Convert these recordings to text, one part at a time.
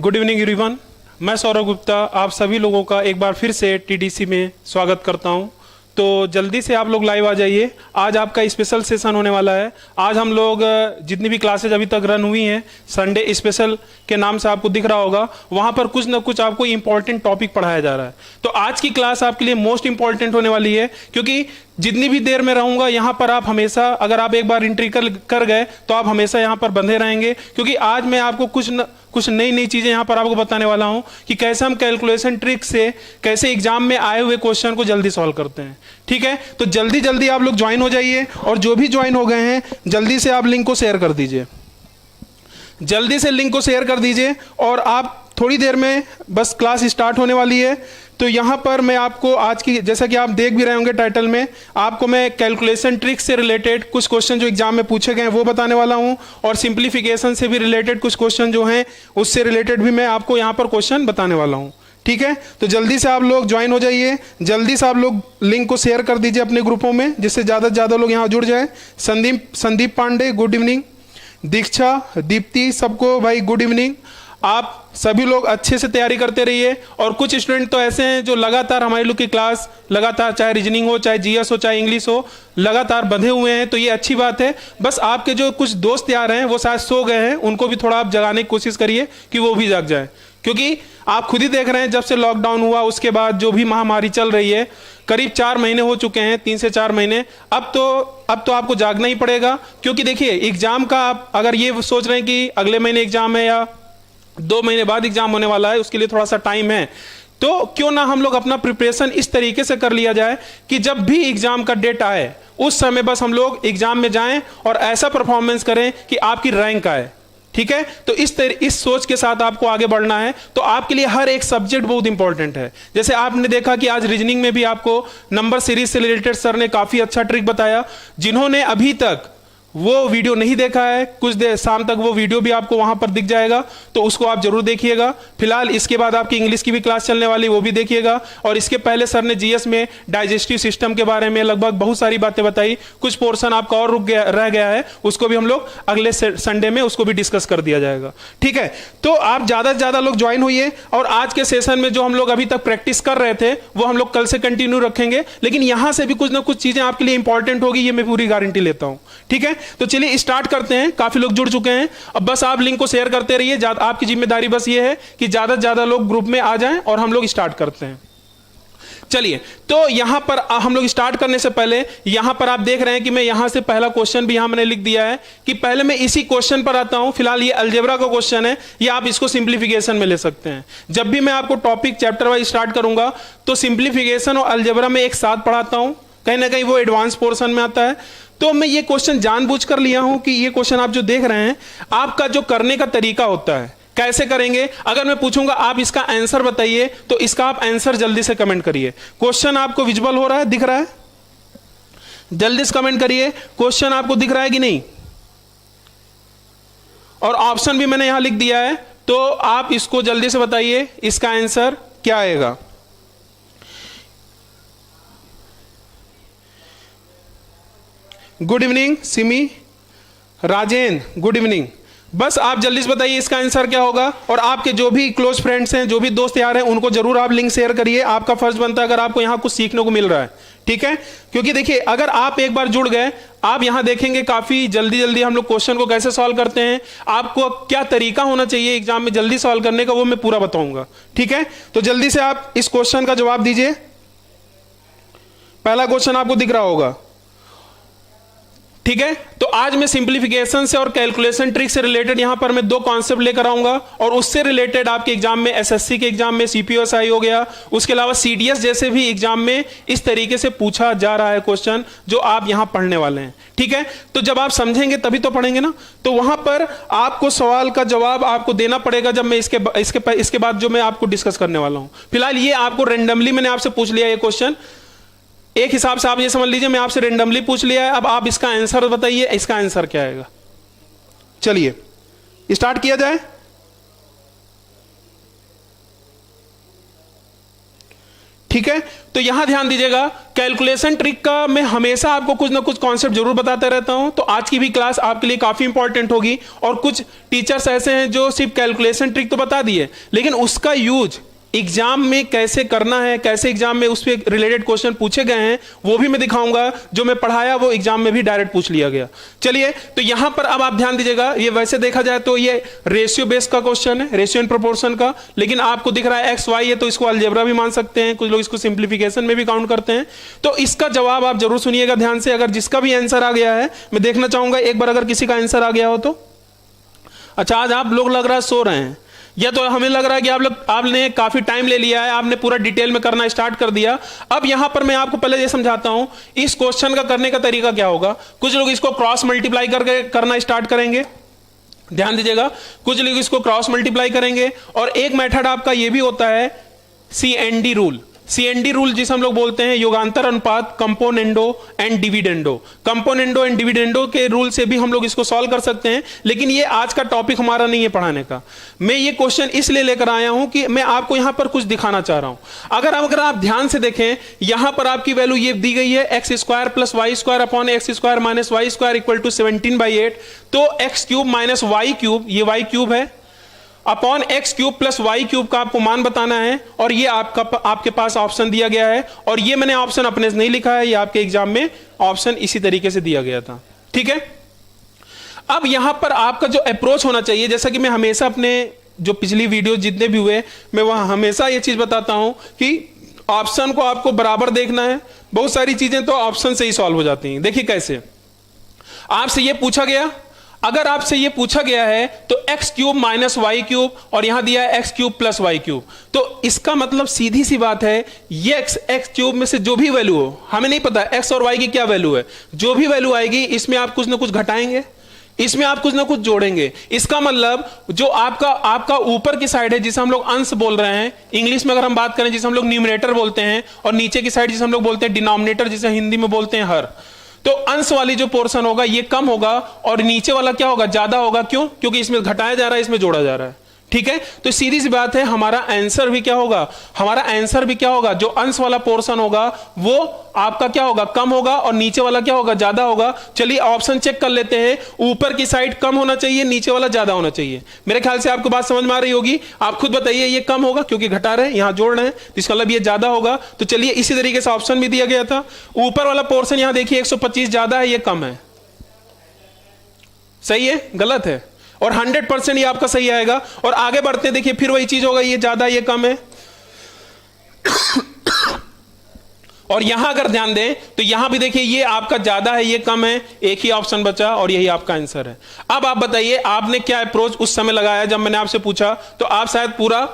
Good evening everyone. मैं सौरभ गुप्ता आप सभी लोगों का एक बार फिर से टीडीसी में स्वागत करता हूं। तो जल्दी से आप लोग लाइव आ जाइए। आज आपका स्पेशल सेशन होने वाला है। आज हम लोग जितनी भी क्लासेज अभी तक रन हुई हैं संडे स्पेशल के नाम से आपको दिख रहा होगा, वहां पर कुछ ना कुछ आपको इंपॉर्टेंट टॉपिक पढ़ाया जा रहा है। तो आज की क्लास आपके लिए मोस्ट इंपॉर्टेंट होने वाली है, क्योंकि जितनी भी देर में रहूंगा यहाँ पर आप हमेशा, अगर आप एक बार एंट्री कर गए तो आप हमेशा यहाँ पर बंधे रहेंगे, क्योंकि आज मैं आपको कुछ नई नई चीजें यहाँ पर आपको बताने वाला हूँ कि कैसे हम कैलकुलेशन ट्रिक से कैसे एग्जाम में आए हुए क्वेश्चन को जल्दी सॉल्व करते हैं। ठीक है, तो जल्दी जल्दी आप लोग ज्वाइन हो जाइए, और जो भी ज्वाइन हो गए हैं जल्दी से आप लिंक को शेयर कर दीजिए। जल्दी से लिंक को शेयर कर दीजिए, और आप थोड़ी देर में बस क्लास स्टार्ट होने वाली है। तो यहाँ पर मैं आपको आज की, जैसा कि आप देख भी रहे होंगे टाइटल में, आपको मैं कैलकुलेशन ट्रिक से रिलेटेड कुछ क्वेश्चन जो एग्जाम में पूछे गए हैं वो बताने वाला हूँ, और सिंप्लीफिकेशन से भी रिलेटेड कुछ क्वेश्चन जो हैं उससे रिलेटेड भी मैं आपको यहाँ पर क्वेश्चन बताने वाला हूँ। ठीक है, तो जल्दी से आप लोग ज्वाइन हो जाइए। जल्दी से आप लोग लिंक को शेयर कर दीजिए अपने ग्रुपों में, जिससे ज़्यादा से ज़्यादा लोग यहाँ जुड़ जाए। संदीप पांडे गुड इवनिंग, दीक्षा, दीप्ति, सबको भाई गुड इवनिंग। आप सभी लोग अच्छे से तैयारी करते रहिए। और कुछ स्टूडेंट तो ऐसे हैं जो लगातार हमारे लोग की क्लास लगातार, चाहे रीजनिंग हो, चाहे जीएस हो, चाहे इंग्लिश हो, लगातार बंधे हुए हैं, तो ये अच्छी बात है। बस आपके जो कुछ दोस्त यार हैं वो शायद सो गए हैं, उनको भी थोड़ा आप जगाने की कोशिश करिए कि वो भी जाग जाए, क्योंकि आप खुद ही देख रहे हैं जब से लॉकडाउन हुआ उसके बाद जो भी महामारी चल रही है, करीब 4 महीने हो चुके हैं, 3 से 4 महीने। अब तो आपको जागना ही पड़ेगा, क्योंकि देखिए एग्जाम का आप अगर ये सोच रहे हैं कि अगले महीने एग्जाम है या 2 महीने बाद एग्जाम होने वाला है, उसके लिए थोड़ा सा टाइम है, तो क्यों ना हम लोग अपना प्रिपरेशन इस तरीके से कर लिया जाए कि जब भी एग्जाम का डेट आए उस समय बस हम लोग एग्जाम में जाएं और ऐसा परफॉर्मेंस करें कि आपकी रैंक आए। ठीक है, तो इस सोच के साथ आपको आगे बढ़ना है। तो आपके लिए हर एक सब्जेक्ट बहुत इंपॉर्टेंट है। जैसे आपने देखा कि आज रीजनिंग में भी आपको नंबर सीरीज से रिलेटेड सर ने काफी अच्छा ट्रिक बताया। जिन्होंने अभी तक वो वीडियो नहीं देखा है, कुछ देर शाम तक वो वीडियो भी आपको वहां पर दिख जाएगा, तो उसको आप जरूर देखिएगा। फिलहाल इसके बाद आपकी इंग्लिश की भी क्लास चलने वाली, वो भी देखिएगा। और इसके पहले सर ने जीएस में डाइजेस्टिव सिस्टम के बारे में लगभग बहुत सारी बातें बताई। कुछ पोर्शन आपका और रह गया है, उसको भी हम लोग अगले संडे में उसको भी डिस्कस कर दिया जाएगा। ठीक है, तो आप ज्यादा से ज्यादा लोग ज्वाइन होइए। और आज के सेशन में जो हम लोग अभी तक प्रैक्टिस कर रहे थे वो हम लोग कल से कंटिन्यू रखेंगे, लेकिन यहां से भी कुछ ना कुछ चीजें आपके लिए इंपॉर्टेंट होगी, ये मैं पूरी गारंटी लेता हूं। ठीक है, तो चलिए स्टार्ट करते हैं। काफी लोग जुड़ चुके हैं, अब बस आप लिंक को शेयर करते रहिए। आपकी जिम्मेदारी बस ये है कि ज्यादा से ज्यादा लोग ग्रुप में आ जाएं और हम लोग स्टार्ट करते हैं। चलिए, तो यहां पर हम लोग स्टार्ट करने से पहले यहां पर आप देख रहे हैं कि मैं यहां से पहला क्वेश्चन भी यहां मैंने लिख दिया है कि पहले मैं इसी क्वेश्चन पर आता हूं। फिलहाल ये अलजेब्रा का क्वेश्चन है, या आप इसको सिंप्लीफिकेशन में ले सकते हैं। जब भी मैं आपको टॉपिक चैप्टर वाइज स्टार्ट करूंगा तो सिंप्लीफिकेशन और अलजेब्रा में एक साथ पढ़ाता हूं, कहीं ना कहीं वो एडवांस पोर्शन में आता है। तो मैं ये क्वेश्चन जानबूझकर लिया हूं कि ये क्वेश्चन आप जो देख रहे हैं, आपका जो करने का तरीका होता है, कैसे करेंगे। अगर मैं पूछूंगा आप इसका आंसर बताइए, तो इसका आप आंसर जल्दी से कमेंट करिए। क्वेश्चन आपको विजुअल हो रहा है, दिख रहा है? जल्दी से कमेंट करिए, क्वेश्चन आपको दिख रहा है कि नहीं। और ऑप्शन भी मैंने यहां लिख दिया है, तो आप इसको जल्दी से बताइए इसका आंसर क्या आएगा। Good evening Simi, Rajendra good evening. बस आप जल्दी से बताइए इसका आंसर क्या होगा। और आपके जो भी क्लोज फ्रेंड्स हैं, जो भी दोस्त यार हैं, उनको जरूर आप लिंक शेयर करिए। आपका फर्ज बनता है अगर आपको यहां कुछ सीखने को मिल रहा है। ठीक है, क्योंकि देखिए अगर आप एक बार जुड़ गए, आप यहां देखेंगे काफी जल्दी जल्दी हम लोग क्वेश्चन को कैसे सॉल्व करते हैं। आपको क्या तरीका होना चाहिए एग्जाम में जल्दी सॉल्व करने का, वो मैं पूरा बताऊंगा। ठीक है, तो जल्दी से आप इस क्वेश्चन का जवाब दीजिए। पहला क्वेश्चन आपको दिख रहा होगा। ठीक है, तो आज मैं सिंप्लीफिकेशन से और कैलकुलेशन ट्रिक से रिलेटेड यहां पर मैं 2 कॉन्सेप्ट लेकर आऊंगा, और उससे रिलेटेड आपके एग्जाम में एसएससी के एग्जाम में सीपीओएसआई हो गया, उसके अलावा सीडीएस जैसे भी एग्जाम में इस तरीके से पूछा जा रहा है क्वेश्चन जो आप यहां पढ़ने वाले हैं। ठीक है, तो जब आप समझेंगे तभी तो पढ़ेंगे ना, तो वहां पर आपको सवाल का जवाब आपको देना पड़ेगा जब मैं इसके बाद जो मैं आपको डिस्कस करने वाला हूं। फिलहाल ये आपको रेंडमली मैंने आपसे पूछ लिया ये क्वेश्चन, एक हिसाब से आप ये समझ लीजिए मैं आपसे रेंडमली पूछ लिया है। अब आप इसका आंसर बताइए, इसका आंसर क्या आएगा। चलिए स्टार्ट किया जाए। ठीक है, तो यहां ध्यान दीजिएगा, कैलकुलेशन ट्रिक का मैं हमेशा आपको कुछ ना कुछ कॉन्सेप्ट जरूर बताते रहता हूं, तो आज की भी क्लास आपके लिए काफी इंपॉर्टेंट होगी। और कुछ टीचर्स ऐसे हैं जो सिर्फ कैलकुलेशन ट्रिक तो बता दिए, लेकिन उसका यूज एग्जाम में कैसे करना है, कैसे एग्जाम में उस पर रिलेटेड क्वेश्चन पूछे गए हैं, वो भी मैं दिखाऊंगा। जो मैं पढ़ाया वो एग्जाम में भी डायरेक्ट पूछ लिया गया। चलिए, तो यहां पर अब आप ध्यान दीजिएगा, ये वैसे देखा जाए तो ये रेशियो बेस्ड का क्वेश्चन है, रेशियो एंड प्रोपोर्शन का, लेकिन आपको दिख रहा है एक्स वाई है, तो इसको अलजेब्रा भी मान सकते हैं, कुछ लोग इसको सिंप्लीफिकेशन में भी काउंट करते हैं। तो इसका जवाब आप जरूर सुनिएगा ध्यान से। अगर जिसका भी आंसर आ गया है, मैं देखना चाहूंगा एक बार अगर किसी का आंसर आ गया हो तो। अच्छा, आज आप लोग लग रहा है सो रहे हैं, या तो हमें लग रहा है कि आपने काफी टाइम ले लिया है, आपने पूरा डिटेल में करना स्टार्ट कर दिया। अब यहां पर मैं आपको पहले ये समझाता हूं इस क्वेश्चन का करने का तरीका क्या होगा। कुछ लोग इसको क्रॉस मल्टीप्लाई करके करना स्टार्ट करेंगे, ध्यान दीजिएगा, कुछ लोग इसको क्रॉस मल्टीप्लाई करेंगे। और एक मेथड आपका यह भी होता है CND रूल। CND रूल जिसे हम लोग बोलते हैं योगांतर अनुपात, componendo and dividendo. Componendo and dividendo के रूल से भी हम लोग इसको सॉल्व कर सकते हैं, लेकिन ये आज का टॉपिक हमारा नहीं है पढ़ाने का। मैं ये क्वेश्चन इसलिए लेकर आया हूं कि मैं आपको यहां पर कुछ दिखाना चाह रहा हूं। अगर आप ध्यान से देखें, यहां पर आपकी वैल्यू ये दी गई है x square plus y square upon x square minus y square equal to 17/8। तो x cube minus y cube, ये वाई क्यूब है, upon x cube plus y cube का आपको मान बताना है। और ये आपके पास ऑप्शन दिया गया है, और ये मैंने ऑप्शन अपने से नहीं लिखा है, ये आपके एग्जाम में ऑप्शन इसी तरीके से दिया गया था। ठीक है, अब यहां पर आपका जो अप्रोच होना चाहिए, जैसा कि मैं हमेशा अपने जो पिछली वीडियो जितने भी हुए, मैं वहां हमेशा ये चीज बताता हूं कि ऑप्शन को आपको बराबर देखना है। बहुत सारी चीजें तो ऑप्शन से ही सॉल्व हो जाती हैं। देखिए कैसे, आपसे ये पूछा गया, अगर आपसे ये पूछा गया है तो x cube minus y cube, और यहां दिया है x cube plus y cube, तो इसका मतलब सीधी सी बात है, ये एक्स क्यूब में से जो भी वैल्यू हो, हमें नहीं पता एक्स और वाई की क्या वैल्यू है, जो भी वैल्यू आएगी इसमें आप कुछ ना कुछ घटाएंगे, इसमें आप कुछ ना कुछ जोड़ेंगे। इसका मतलब जो आपका ऊपर की साइड है जिसे हम लोग अंश बोल रहे हैं, इंग्लिश में अगर हम बात करें जिसे हम लोग न्यूमरेटर बोलते हैं, और नीचे की साइड जिसे हम लोग बोलते हैं डिनोमिनेटर, जिसे हिंदी में बोलते हैं हर। तो अंश वाली जो पोर्शन होगा ये कम होगा, और नीचे वाला क्या होगा, ज्यादा होगा। क्यों? क्योंकि इसमें घटाया जा रहा है, इसमें जोड़ा जा रहा है। ठीक है, तो सीधी सी बात है, हमारा आंसर भी क्या होगा, जो अंश वाला पोर्शन होगा वो आपका क्या होगा, कम होगा, और नीचे वाला क्या होगा, ज्यादा होगा। चलिए ऑप्शन चेक कर लेते हैं, ऊपर की साइड कम होना चाहिए, नीचे वाला ज्यादा होना चाहिए। मेरे ख्याल से आपको बात समझ में आ रही होगी। आप खुद बताइए, ये कम होगा क्योंकि घटा रहे हैं, यहां जोड़ रहे हैं, तो इसका मतलब ये ज्यादा होगा। तो चलिए इसी तरीके से ऑप्शन भी दिया गया था। ऊपर वाला पोर्शन यहां देखिए 125 ज्यादा है, ये कम है, सही है, गलत है, और 100% ये आपका सही आएगा। और आगे बढ़ते हैं, देखिए फिर वही चीज होगा, ये ज्यादा ये कम है। और यहां अगर ध्यान दें तो यहां भी देखिए ये आपका ज्यादा है, ये कम है, एक ही ऑप्शन बचा और यही आपका आंसर है। अब आप बताइए आपने क्या अप्रोच उस समय लगाया जब मैंने आपसे पूछा, तो आप शायद पूरा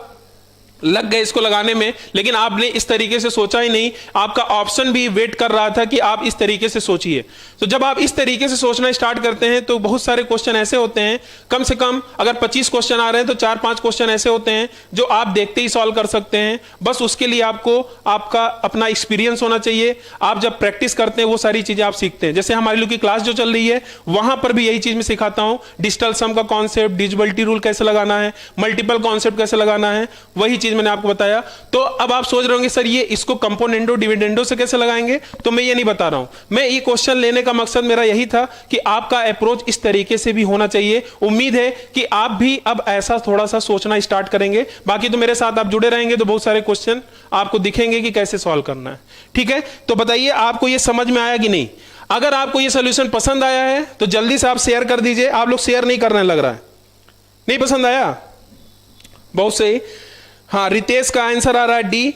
लग गए इसको लगाने में, लेकिन आपने इस तरीके से सोचा ही नहीं। आपका ऑप्शन भी वेट कर रहा था कि आप इस तरीके से सोचिए। तो जब आप इस तरीके से सोचना स्टार्ट करते हैं तो बहुत सारे क्वेश्चन ऐसे होते हैं, कम से कम अगर 25 क्वेश्चन आ रहे हैं तो 4-5 क्वेश्चन ऐसे होते हैं जो आप देखते ही सॉल्व कर सकते हैं। बस उसके लिए आपको आपका अपना एक्सपीरियंस होना चाहिए। आप जब प्रैक्टिस करते हैं वो सारी चीजें आप सीखते हैं। जैसे हमारी लोग की क्लास जो चल रही है वहां पर भी यही चीज मैं सिखाता हूं, डिजिटल सम का कॉन्सेप्ट, डिविजिबिलिटी रूल कैसे लगाना है, मल्टीपल कॉन्सेप्ट कैसे लगाना है, वही मैंने आपको बताया। तो अब आप सोच रहे होंगे सर ये इसको कंपोनेंडो डिविडेंडो से कैसे लगाएंगे, तो मैं ये नहीं बता रहा हूं। मैं ये क्वेश्चन लेने का मकसद मेरा यही था कि आपका अप्रोच इस तरीके से भी होना चाहिए। उम्मीद है कि आप भी अब ऐसा थोड़ा सा सोचना स्टार्ट करेंगे। बाकी तो मेरे साथ आप जुड़े रहेंगे तो बहुत सारे क्वेश्चन आपको दिखेंगे कि कैसे सॉल्व करना है। ठीक है, तो बताइए आपको ये समझ में आया कि नहीं। अगर आपको ये सोल्यूशन पसंद आया है तो जल्दी से आप शेयर कर दीजिए। आप लोग शेयर नहीं करने लग रहा है, नहीं पसंद आया, बहुत सही। हाँ, रितेश का आंसर आ रहा है डी,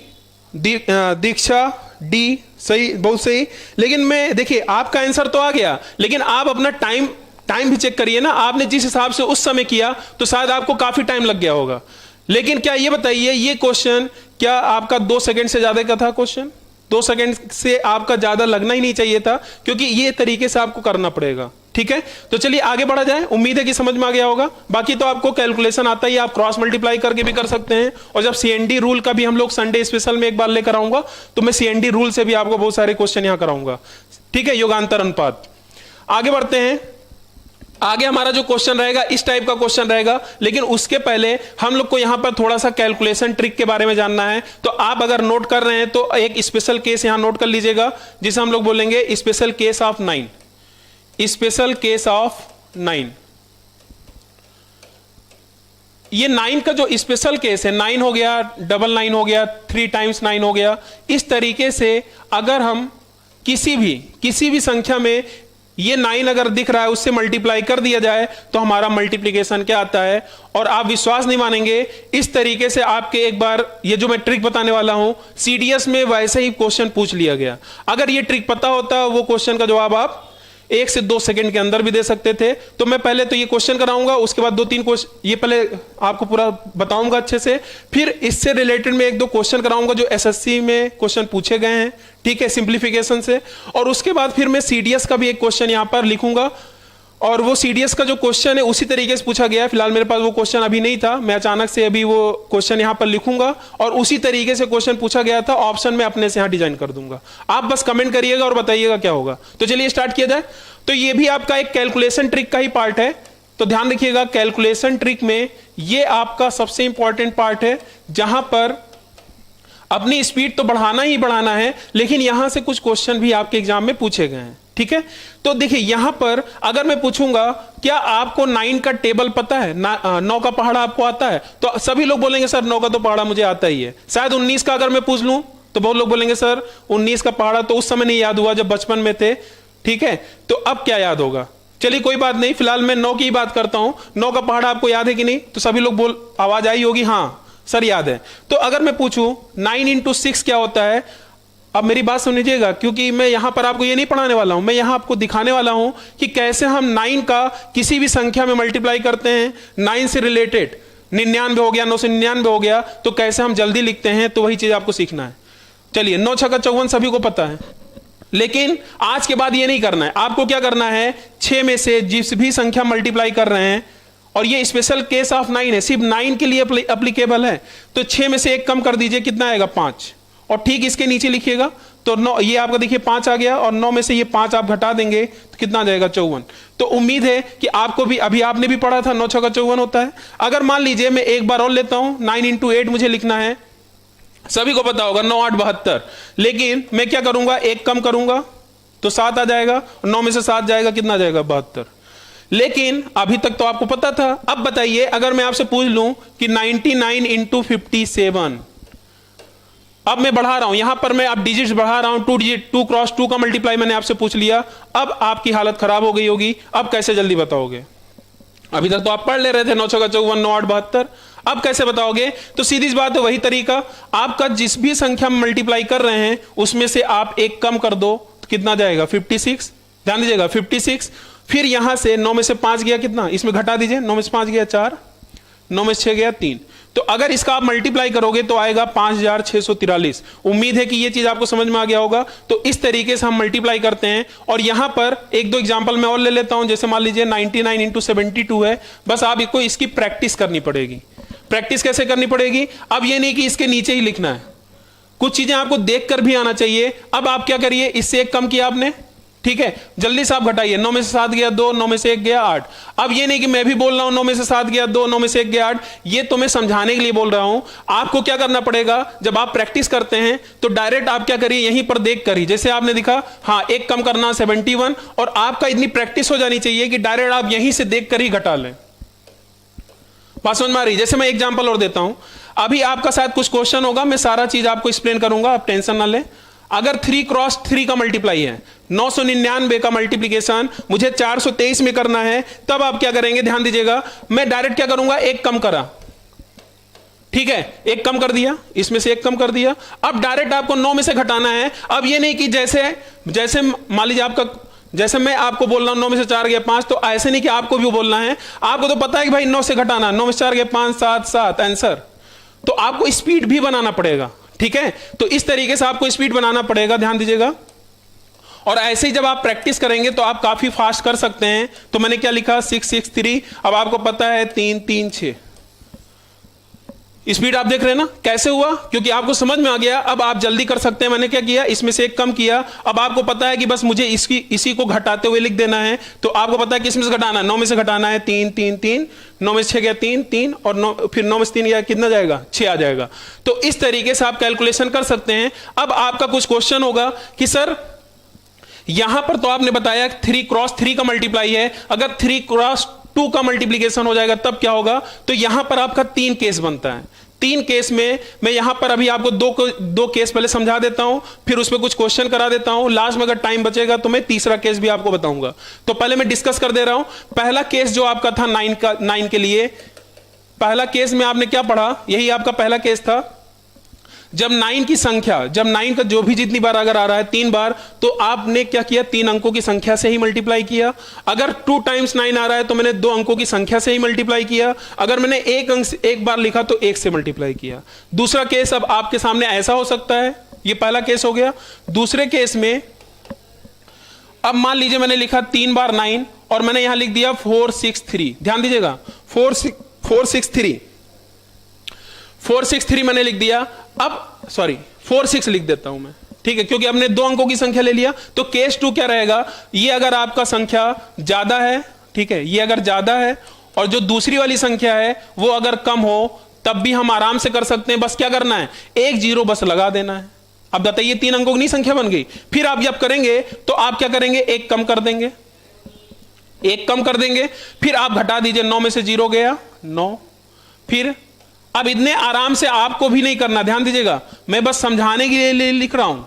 दीक्षा डी, सही, बहुत सही। लेकिन मैं देखिए आपका आंसर तो आ गया, लेकिन आप अपना टाइम भी चेक करिए ना। आपने जिस हिसाब से उस समय किया तो शायद आपको काफी टाइम लग गया होगा। लेकिन क्या ये बताइए, ये क्वेश्चन क्या आपका 2 सेकंड से ज्यादा का था क्वेश्चन? 2 सेकंड से आपका ज्यादा लगना ही नहीं चाहिए था, क्योंकि ये तरीके से आपको करना पड़ेगा। ठीक है, तो चलिए आगे बढ़ा जाए। उम्मीद है कि समझ में आ गया होगा। बाकी तो आपको कैलकुलेशन आता ही, आप क्रॉस मल्टीप्लाई करके भी कर सकते हैं। और जब CND रूल का भी हम लोग संडे स्पेशल में एक बार लेकर आऊंगा तो मैं CND रूल से भी आपको बहुत सारे क्वेश्चन यहां कराऊंगा। ठीक है, योगांतर अनुपात। आगे बढ़ते हैं। आगे हमारा जो क्वेश्चन रहेगा इस टाइप का क्वेश्चन रहेगा, लेकिन उसके पहले हम लोग को यहां पर थोड़ा सा कैलकुलेशन ट्रिक के बारे में जानना है। तो आप अगर नोट कर रहे हैं तो एक स्पेशल केस यहां नोट कर लीजिएगा, जिसे हम लोग बोलेंगे special case of 9। Special case of 9, ये 9 का जो स्पेशल केस है, 9 हो गया, डबल 9 हो गया, 3 टाइम्स 9 हो गया। इस तरीके से अगर हम किसी भी संख्या में ये 9 अगर दिख रहा है उससे मल्टीप्लाई कर दिया जाए तो हमारा मल्टीप्लिकेशन क्या आता है। और आप विश्वास नहीं मानेंगे, इस तरीके से आपके एक बार ये जो मैं ट्रिक बताने वाला हूं सीडीएस में वैसे ही क्वेश्चन पूछ लिया गया। अगर ये ट्रिक पता होता वो क्वेश्चन का जवाब आप 1 से 2 सेकंड के अंदर भी दे सकते थे। तो मैं पहले तो ये क्वेश्चन कराऊंगा, उसके बाद 2-3 क्वेश्चन ये पहले आपको पूरा बताऊंगा अच्छे से, फिर इससे रिलेटेड में 1-2 क्वेश्चन कराऊंगा जो एसएससी में क्वेश्चन पूछे गए हैं, ठीक है, सिंप्लीफिकेशन से। और उसके बाद फिर मैं सीडीएस का भी एक क्वेश्चन यहां पर लिखूंगा, और वो सीडीएस का जो क्वेश्चन है उसी तरीके से पूछा गया है। फिलहाल मेरे पास वो क्वेश्चन अभी नहीं था, मैं अचानक से अभी वो क्वेश्चन यहां पर लिखूंगा और उसी तरीके से क्वेश्चन पूछा गया था, ऑप्शन में अपने से यहां डिजाइन कर दूंगा। आप बस कमेंट करिएगा और बताइएगा क्या होगा। तो चलिए स्टार्ट किया जाए। तो ये भी आपका एक कैलकुलेशन ट्रिक का ही पार्ट है, तो ध्यान रखिएगा कैलकुलेशन ट्रिक में ये आपका सबसे इंपॉर्टेंट पार्ट है, जहां पर अपनी स्पीड तो बढ़ाना ही बढ़ाना है, लेकिन यहां से कुछ क्वेश्चन भी आपके एग्जाम में पूछे गए हैं, ठीक है। तो देखिए यहां पर अगर मैं पूछूंगा क्या आपको 9 का टेबल पता है, 9 का पहाड़ा आपको आता है, तो सभी लोग बोलेंगे सर 9 का तो पहाड़ा मुझे आता ही है। शायद 19 का अगर मैं पूछ लूं तो बहुत लोग बोलेंगे सर 19 का पहाड़ा तो उस समय नहीं याद हुआ जब बचपन में थे, ठीक है। तो अब क्या याद होगा, चलिए कोई बात नहीं, फिलहाल मैं 9 की ही बात करता हूं। 9 का पहाड़ा आपको याद है कि नहीं, तो सभी लोग आवाज आई होगी हाँ सर याद है। तो अगर मैं पूछूं 9 × 6 क्या होता है, अब मेरी बात समझिएगा, क्योंकि मैं यहां पर आपको ये नहीं पढ़ाने वाला हूं, मैं यहां आपको दिखाने वाला हूं कि कैसे हम 9 का किसी भी संख्या में मल्टीप्लाई करते हैं। 9 से रिलेटेड 99 हो गया, 9 से 99 हो गया, तो कैसे हम जल्दी लिखते हैं, तो वही चीज आपको सीखना है। चलिए 9 × 6 = 54 सभी को पता है, लेकिन आज के बाद ये नहीं करना है। आपको क्या करना है, 6 में से जिस भी संख्या मल्टीप्लाई कर रहे हैं, और ये स्पेशल केस ऑफ 9 है, सिर्फ 9 के लिए एप्लीकेबल है, तो 6 में से 1 कम कर दीजिए, कितना आएगा 5, और ठीक इसके नीचे लिखिएगा। तो 9 ये आपका देखिए 5 आ गया, और 9 में से ये 5 आप घटा देंगे तो कितना आ जाएगा 54। तो उम्मीद है कि आपको भी, अभी आपने भी पढ़ा था 9 × 6 = 54 होता है। अगर मान लीजिए मैं एक बार और लेता हूं, 9 × 8 मुझे लिखना है, सभी को पता होगा 9 × 8 = 72, लेकिन मैं क्या करूंगा, 1 कम करूंगा तो 7 आ जाएगा, 9 में से 7 जाएगा, कितना जाएगा 72। लेकिन अभी तक तो आपको पता था। अब बताइए अगर मैं आपसे पूछ लूं कि 99 × 57, अब मैं बढ़ा रहा हूं, यहां पर मैं अब डिजिट्स बढ़ा रहा हूं, 2 डिजिट, 2 × 2 का मल्टीप्लाई मैंने आपसे पूछ लिया। अब आपकी हालत खराब हो गई होगी, अब कैसे जल्दी बताओगे। अभी तक तो आप पढ़ ले रहे थे 9 × 6 = 54, 9 × 8 = 72, अब कैसे बताओगे। तो सीधी सी बात है, वही तरीका, आपका जिस भी संख्या में मल्टीप्लाई कर रहे हैं उसमें से आप 1 कम कर दो तो कितना जाएगा 56। ध्यान दीजिएगा 56। फिर यहां से 9 में से 5 गया, कितना इसमें घटा दीजिए, 9 में से 5 गया 4, 9 में से 6 गया 3। तो अगर इसका आप मल्टीप्लाई करोगे तो आएगा 5643। उम्मीद है कि ये चीज आपको समझ में आ गया होगा। तो इस तरीके से हम मल्टीप्लाई करते हैं। और यहां पर 1-2 एग्जांपल मैं और ले लेता हूं, जैसे मान लीजिए 99 × 72 है, बस आपको इसकी प्रैक्टिस करनी पड़ेगी। प्रैक्टिस कैसे करनी पड़ेगी, अब ये नहीं कि इसके नीचे ही लिखना है, कुछ चीजें आपको देखकर भी आना चाहिए। अब आप क्या करिए, इससे 1 कम किया आपने, ठीक है, जल्दी से आप घटाइए, 9 में से 7 गया 2, 9 में से 1 गया 8। अब ये नहीं कि मैं भी बोल रहा हूं 9 में से 7 गया 2, 9 में से 1 गया 8, ये तो मैं समझाने के लिए बोल रहा हूं। आपको क्या करना पड़ेगा, जब आप प्रैक्टिस करते हैं तो डायरेक्ट आप क्या करिए, यहीं पर देख कर ही, जैसे आपने दिखा हाँ 1 कम करना 71, और आपका इतनी प्रैक्टिस हो जानी चाहिए कि डायरेक्ट आप यहीं से देख कर ही घटा लें। बात समझ में आ रही। जैसे मैं एग्जाम्पल और देता हूं, अभी आपका शायद कुछ क्वेश्चन होगा, मैं सारा चीज आपको एक्सप्लेन करूंगा, आप टेंशन ना लें। अगर 3 × 3 का मल्टीप्लाई है, 999 का मल्टीप्लिकेशन मुझे 423 में करना है, तब आप क्या करेंगे, ध्यान दीजिएगा, मैं डायरेक्ट क्या करूंगा, 1 कम करा, ठीक है, 1 कम कर दिया, इसमें से 1 कम कर दिया। अब डायरेक्ट आपको 9 में से घटाना है। अब ये नहीं कि जैसे मान लीजिए आपका, जैसे मैं आपको बोल रहा हूं 9 में से 4 गया 5, तो ऐसे नहीं कि आपको भी बोलना है। आपको तो पता है कि भाई 9 से घटाना, 9 में से 4 गया 5, 7, 7 आंसर। तो आपको स्पीड भी बनाना पड़ेगा, ठीक है। तो इस तरीके से आपको स्पीड बनाना पड़ेगा, ध्यान दीजिएगा। और ऐसे ही जब आप प्रैक्टिस करेंगे तो आप काफी फास्ट कर सकते हैं। तो मैंने क्या लिखा 663, अब आपको पता है 3 3 6, स्पीड आप देख रहे हैं ना कैसे हुआ, क्योंकि आपको समझ में आ गया। अब आप जल्दी कर सकते हैं। मैंने क्या किया, इसमें से एक कम किया। अब आपको पता है कि बस मुझे इसी को घटाते हुए लिख देना है। तो आपको पता है कि इसमें से घटाना है, 9 में से घटाना है 3 3 3, 9 में से 6 गया 3 3, और 9 फिर 9 में से 3 गया कितना जाएगा, 6 आ जाएगा। तो इस तरीके से आप कैलकुलेशन कर सकते हैं। अब आपका कुछ क्वेश्चन होगा कि सर यहां पर तो आपने बताया 3 क्रॉस 3 का मल्टीप्लाई है, अगर 3 क्रॉस 2 का मल्टीप्लीकेशन हो जाएगा तब क्या होगा। तो यहां पर आपका 3 केस बनता है। 3 केस में मैं यहां पर अभी आपको दो केस पहले समझा देता हूं, फिर उसमें कुछ क्वेश्चन करा देता हूं। लास्ट में अगर टाइम बचेगा तो मैं तीसरा केस भी आपको बताऊंगा। तो पहले मैं डिस्कस कर दे रहा हूं। पहला केस जो आपका था 9 के लिए, पहला केस में आपने क्या पढ़ा, यही आपका पहला केस था। जब 9 की संख्या, जब 9 का जो भी जितनी बार अगर आ रहा है 3 बार, तो आपने क्या किया, 3 अंकों की संख्या से ही मल्टीप्लाई किया। अगर 2 टाइम्स 9 आ रहा है तो मैंने 2 अंकों की संख्या से ही मल्टीप्लाई किया। अगर मैंने एक बार लिखा तो 1 से मल्टीप्लाई किया। दूसरा केस अब आपके सामने ऐसा हो सकता है, ये पहला केस हो गया। दूसरे केस में अब मान लीजिए मैंने लिखा 3 बार 9 और मैंने यहां लिख दिया 463। ध्यान दीजिएगा, 463 मैंने लिख दिया। अब 46 लिख देता हूं मैं, ठीक है, क्योंकि हमने 2 अंकों की संख्या ले लिया। तो केस 2 क्या रहेगा, ये अगर आपका संख्या ज्यादा है, ठीक है, ये अगर ज्यादा है और जो दूसरी वाली संख्या है वो अगर कम हो, तब भी हम आराम से कर सकते हैं। बस क्या करना है, 1 0 बस लगा देना है। अब बताइए 3 अंकों की नहीं संख्या बन गई। फिर आप जब करेंगे तो आप क्या करेंगे, 1 कम कर देंगे, 1 कम कर देंगे। फिर आप घटा दीजिए, 9 में से 0 गया 9। फिर अब इतने आराम से आपको भी नहीं करना, ध्यान दीजिएगा, मैं बस समझाने के लिए लिख रहा हूं।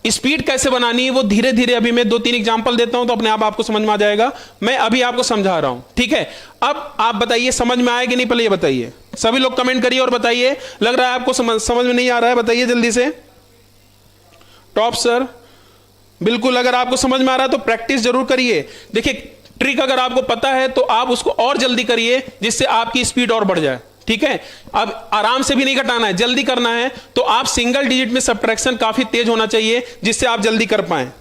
स्पीड कैसे बनानी है वो धीरे धीरे अभी मैं 2-3 एग्जांपल देता हूं तो अपने आप आपको समझ में आ जाएगा। मैं अभी आपको समझा रहा हूं, ठीक है। अब आप बताइए समझ में आया कि नहीं, पहले ये बताइए। सभी लोग कमेंट करिए और बताइए, लग रहा है आपको समझ में नहीं आ रहा है, बताइए जल्दी से। टॉप सर, बिल्कुल, अगर आपको समझ में आ रहा है तो प्रैक्टिस जरूर करिए। देखिए ट्रिक अगर आपको पता है तो आप उसको और जल्दी करिए, जिससे आपकी स्पीड और बढ़ जाए, ठीक है। अब आराम से भी नहीं घटाना है, जल्दी करना है। तो आप सिंगल डिजिट में सब्ट्रैक्शन काफी तेज होना चाहिए, जिससे आप जल्दी कर पाए,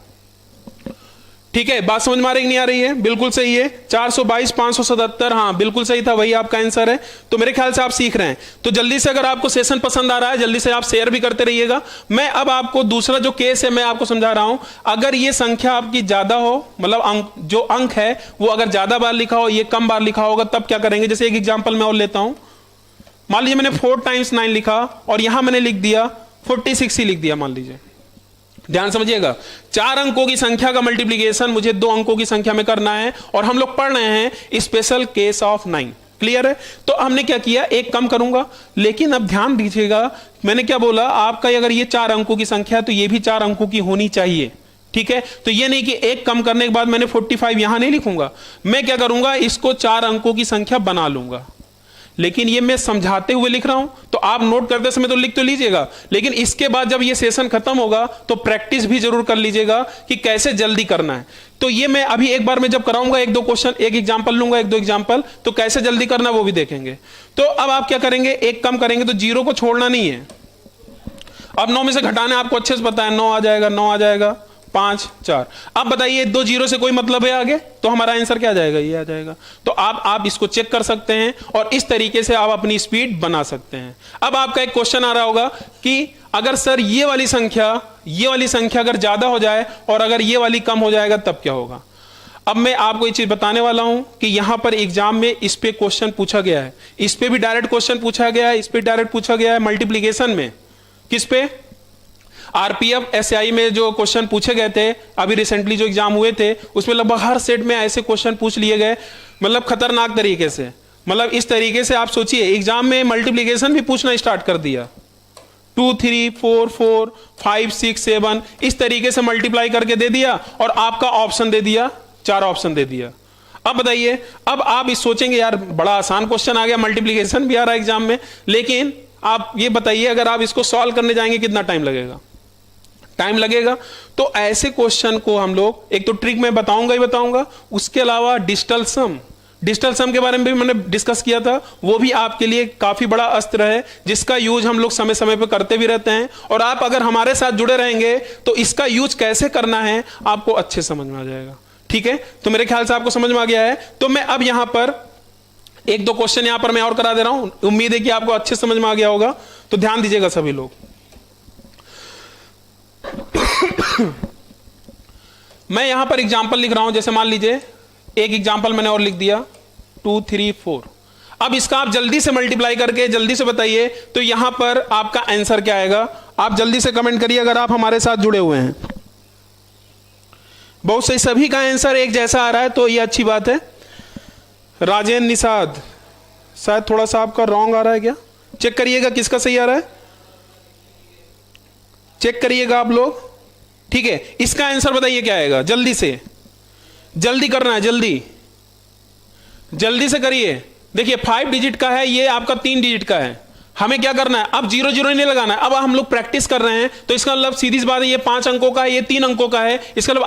ठीक है। बात समझ में आ रही नहीं आ रही है, बिल्कुल सही है। 422 577, हाँ बिल्कुल सही था, वही आपका आंसर है। तो मेरे ख्याल से आप सीख रहे हैं। तो जल्दी से, अगर आपको सेशन पसंद आ रहा है, जल्दी से आप शेयर भी करते रहिएगा। मैं अब आपको दूसरा जो केस है मैं आपको समझा रहा हूं। अगर ये संख्या आपकी ज्यादा हो, मतलब जो अंक है वो अगर ज्यादा बार लिखा हो, ये कम बार लिखा होगा, तब क्या करेंगे। जैसे एक एग्जाम्पल मैं और लेता हूं। मान लीजिए मैंने 4 टाइम्स 9 लिखा और यहां मैंने लिख दिया 46 ही लिख दिया, मान लीजिए। ध्यान समझिएगा, 4 अंकों की संख्या का मल्टीप्लिकेशन मुझे 2 अंकों की संख्या में करना है, और हम लोग पढ़ रहे हैं स्पेशल केस ऑफ 9। क्लियर है। तो हमने क्या किया, 1 कम करूंगा। लेकिन अब ध्यान दीजिएगा, मैंने क्या बोला, आपका अगर ये 4 अंकों की संख्या है तो ये भी 4 अंकों की होनी चाहिए, ठीक है। तो ये नहीं कि 1 कम करने के बाद मैंने 45 यहां नहीं लिखूंगा। मैं क्या करूंगा, इसको 4 अंकों की संख्या बना लूंगा। लेकिन ये मैं समझाते हुए लिख रहा हूं, तो आप नोट करते समय तो लिख तो लीजिएगा, लेकिन इसके बाद जब ये सेशन खत्म होगा तो प्रैक्टिस भी जरूर कर लीजिएगा कि कैसे जल्दी करना है। तो ये मैं अभी एक बार में जब कराऊंगा, 1-2 क्वेश्चन, एक एग्जांपल लूंगा, 1-2 एग्जांपल, तो कैसे जल्दी करना वो भी देखेंगे। तो अब आप क्या करेंगे, 1 कम करेंगे तो 0 को छोड़ना नहीं है। अब 9 में से घटाना आपको अच्छे से पता है, 9 आ जाएगा, 9 आ जाएगा, 5 4। अब बताइए 2 0 से कोई मतलब है आगे, तो हमारा आंसर क्या आ जाएगा, ये आ जाएगा। तो आप इसको चेक कर सकते हैं और इस तरीके से आप अपनी स्पीड बना सकते हैं। अब आपका एक क्वेश्चन आ रहा होगा कि अगर सर ये वाली संख्या अगर ज्यादा हो जाए और अगर ये वाली कम हो जाएगा तब क्या होगा। अब मैं आपको एक चीज बताने वाला हूं कि यहां पर एग्जाम में इस पे क्वेश्चन पूछा गया है, इस पे भी डायरेक्ट क्वेश्चन पूछा गया है, इस पे डायरेक्ट पूछा गया है मल्टीप्लीकेशन में। किस पे, आरपीएफ एसआई में जो क्वेश्चन पूछे गए थे अभी रिसेंटली जो एग्जाम हुए थे, उसमें लगभग हर सेट में ऐसे क्वेश्चन पूछ लिए गए, मतलब खतरनाक तरीके से। मतलब इस तरीके से आप सोचिए, एग्जाम में मल्टीप्लिकेशन भी पूछना स्टार्ट कर दिया, 2 3 4 4 5 6 7 इस तरीके से मल्टीप्लाई करके दे दिया, और आपका ऑप्शन दे दिया, 4 ऑप्शन दे दिया। अब बताइए, अब आप इस सोचेंगे यार बड़ा आसान क्वेश्चन आ गया, मल्टीप्लिकेशन भी आ रहा है एग्जाम में, लेकिन आप ये बताइए अगर आप इसको सॉल्व करने जाएंगे कितना टाइम लगेगा, टाइम लगेगा। तो ऐसे क्वेश्चन को हम लोग, एक तो ट्रिक मैं बताऊंगा ही बताऊंगा, उसके अलावा डिजिटल सम के बारे में भी मैंने डिस्कस किया था, वो भी आपके लिए काफी बड़ा अस्त्र है, जिसका यूज हम लोग समय समय पर करते भी रहते हैं। और आप अगर हमारे साथ जुड़े रहेंगे तो इसका यूज कैसे करना है आपको अच्छे समझ में आ जाएगा, ठीक है। तो मेरे ख्याल से आपको समझ में आ गया है। तो मैं अब यहां पर एक दो क्वेश्चन यहां पर मैं और करा दे रहा हूं, उम्मीद है कि आपको अच्छे समझ में आ गया होगा, तो ध्यान दीजिएगा सभी लोग। मैं यहां पर एग्जाम्पल लिख रहा हूं, जैसे मान लीजिए एक एग्जाम्पल मैंने और लिख दिया 2 3 4। अब इसका आप जल्दी से मल्टीप्लाई करके जल्दी से बताइए तो यहां पर आपका आंसर क्या आएगा। आप जल्दी से कमेंट करिए अगर आप हमारे साथ जुड़े हुए हैं। बहुत सही, सभी का आंसर एक जैसा आ रहा है तो ये अच्छी बात है। राजेंद्र निषाद, शायद थोड़ा सा आपका रॉन्ग आ रहा है क्या, चेक करिएगा किसका सही आ रहा है, चेक करिएगा आप लोग। ठीक है, इसका आंसर बताइए क्या आएगा, जल्दी से, जल्दी करना है, जल्दी जल्दी से करिए। देखिए 5 डिजिट का है, ये आपका 3 डिजिट का है। हमें क्या करना है, अब 0 0 नहीं लगाना है। अब हम लोग प्रैक्टिस कर रहे हैं तो इसका मतलब सीधी सी बात है, ये 5 अंकों का है, ये 3 अंकों का है। इसका मतलब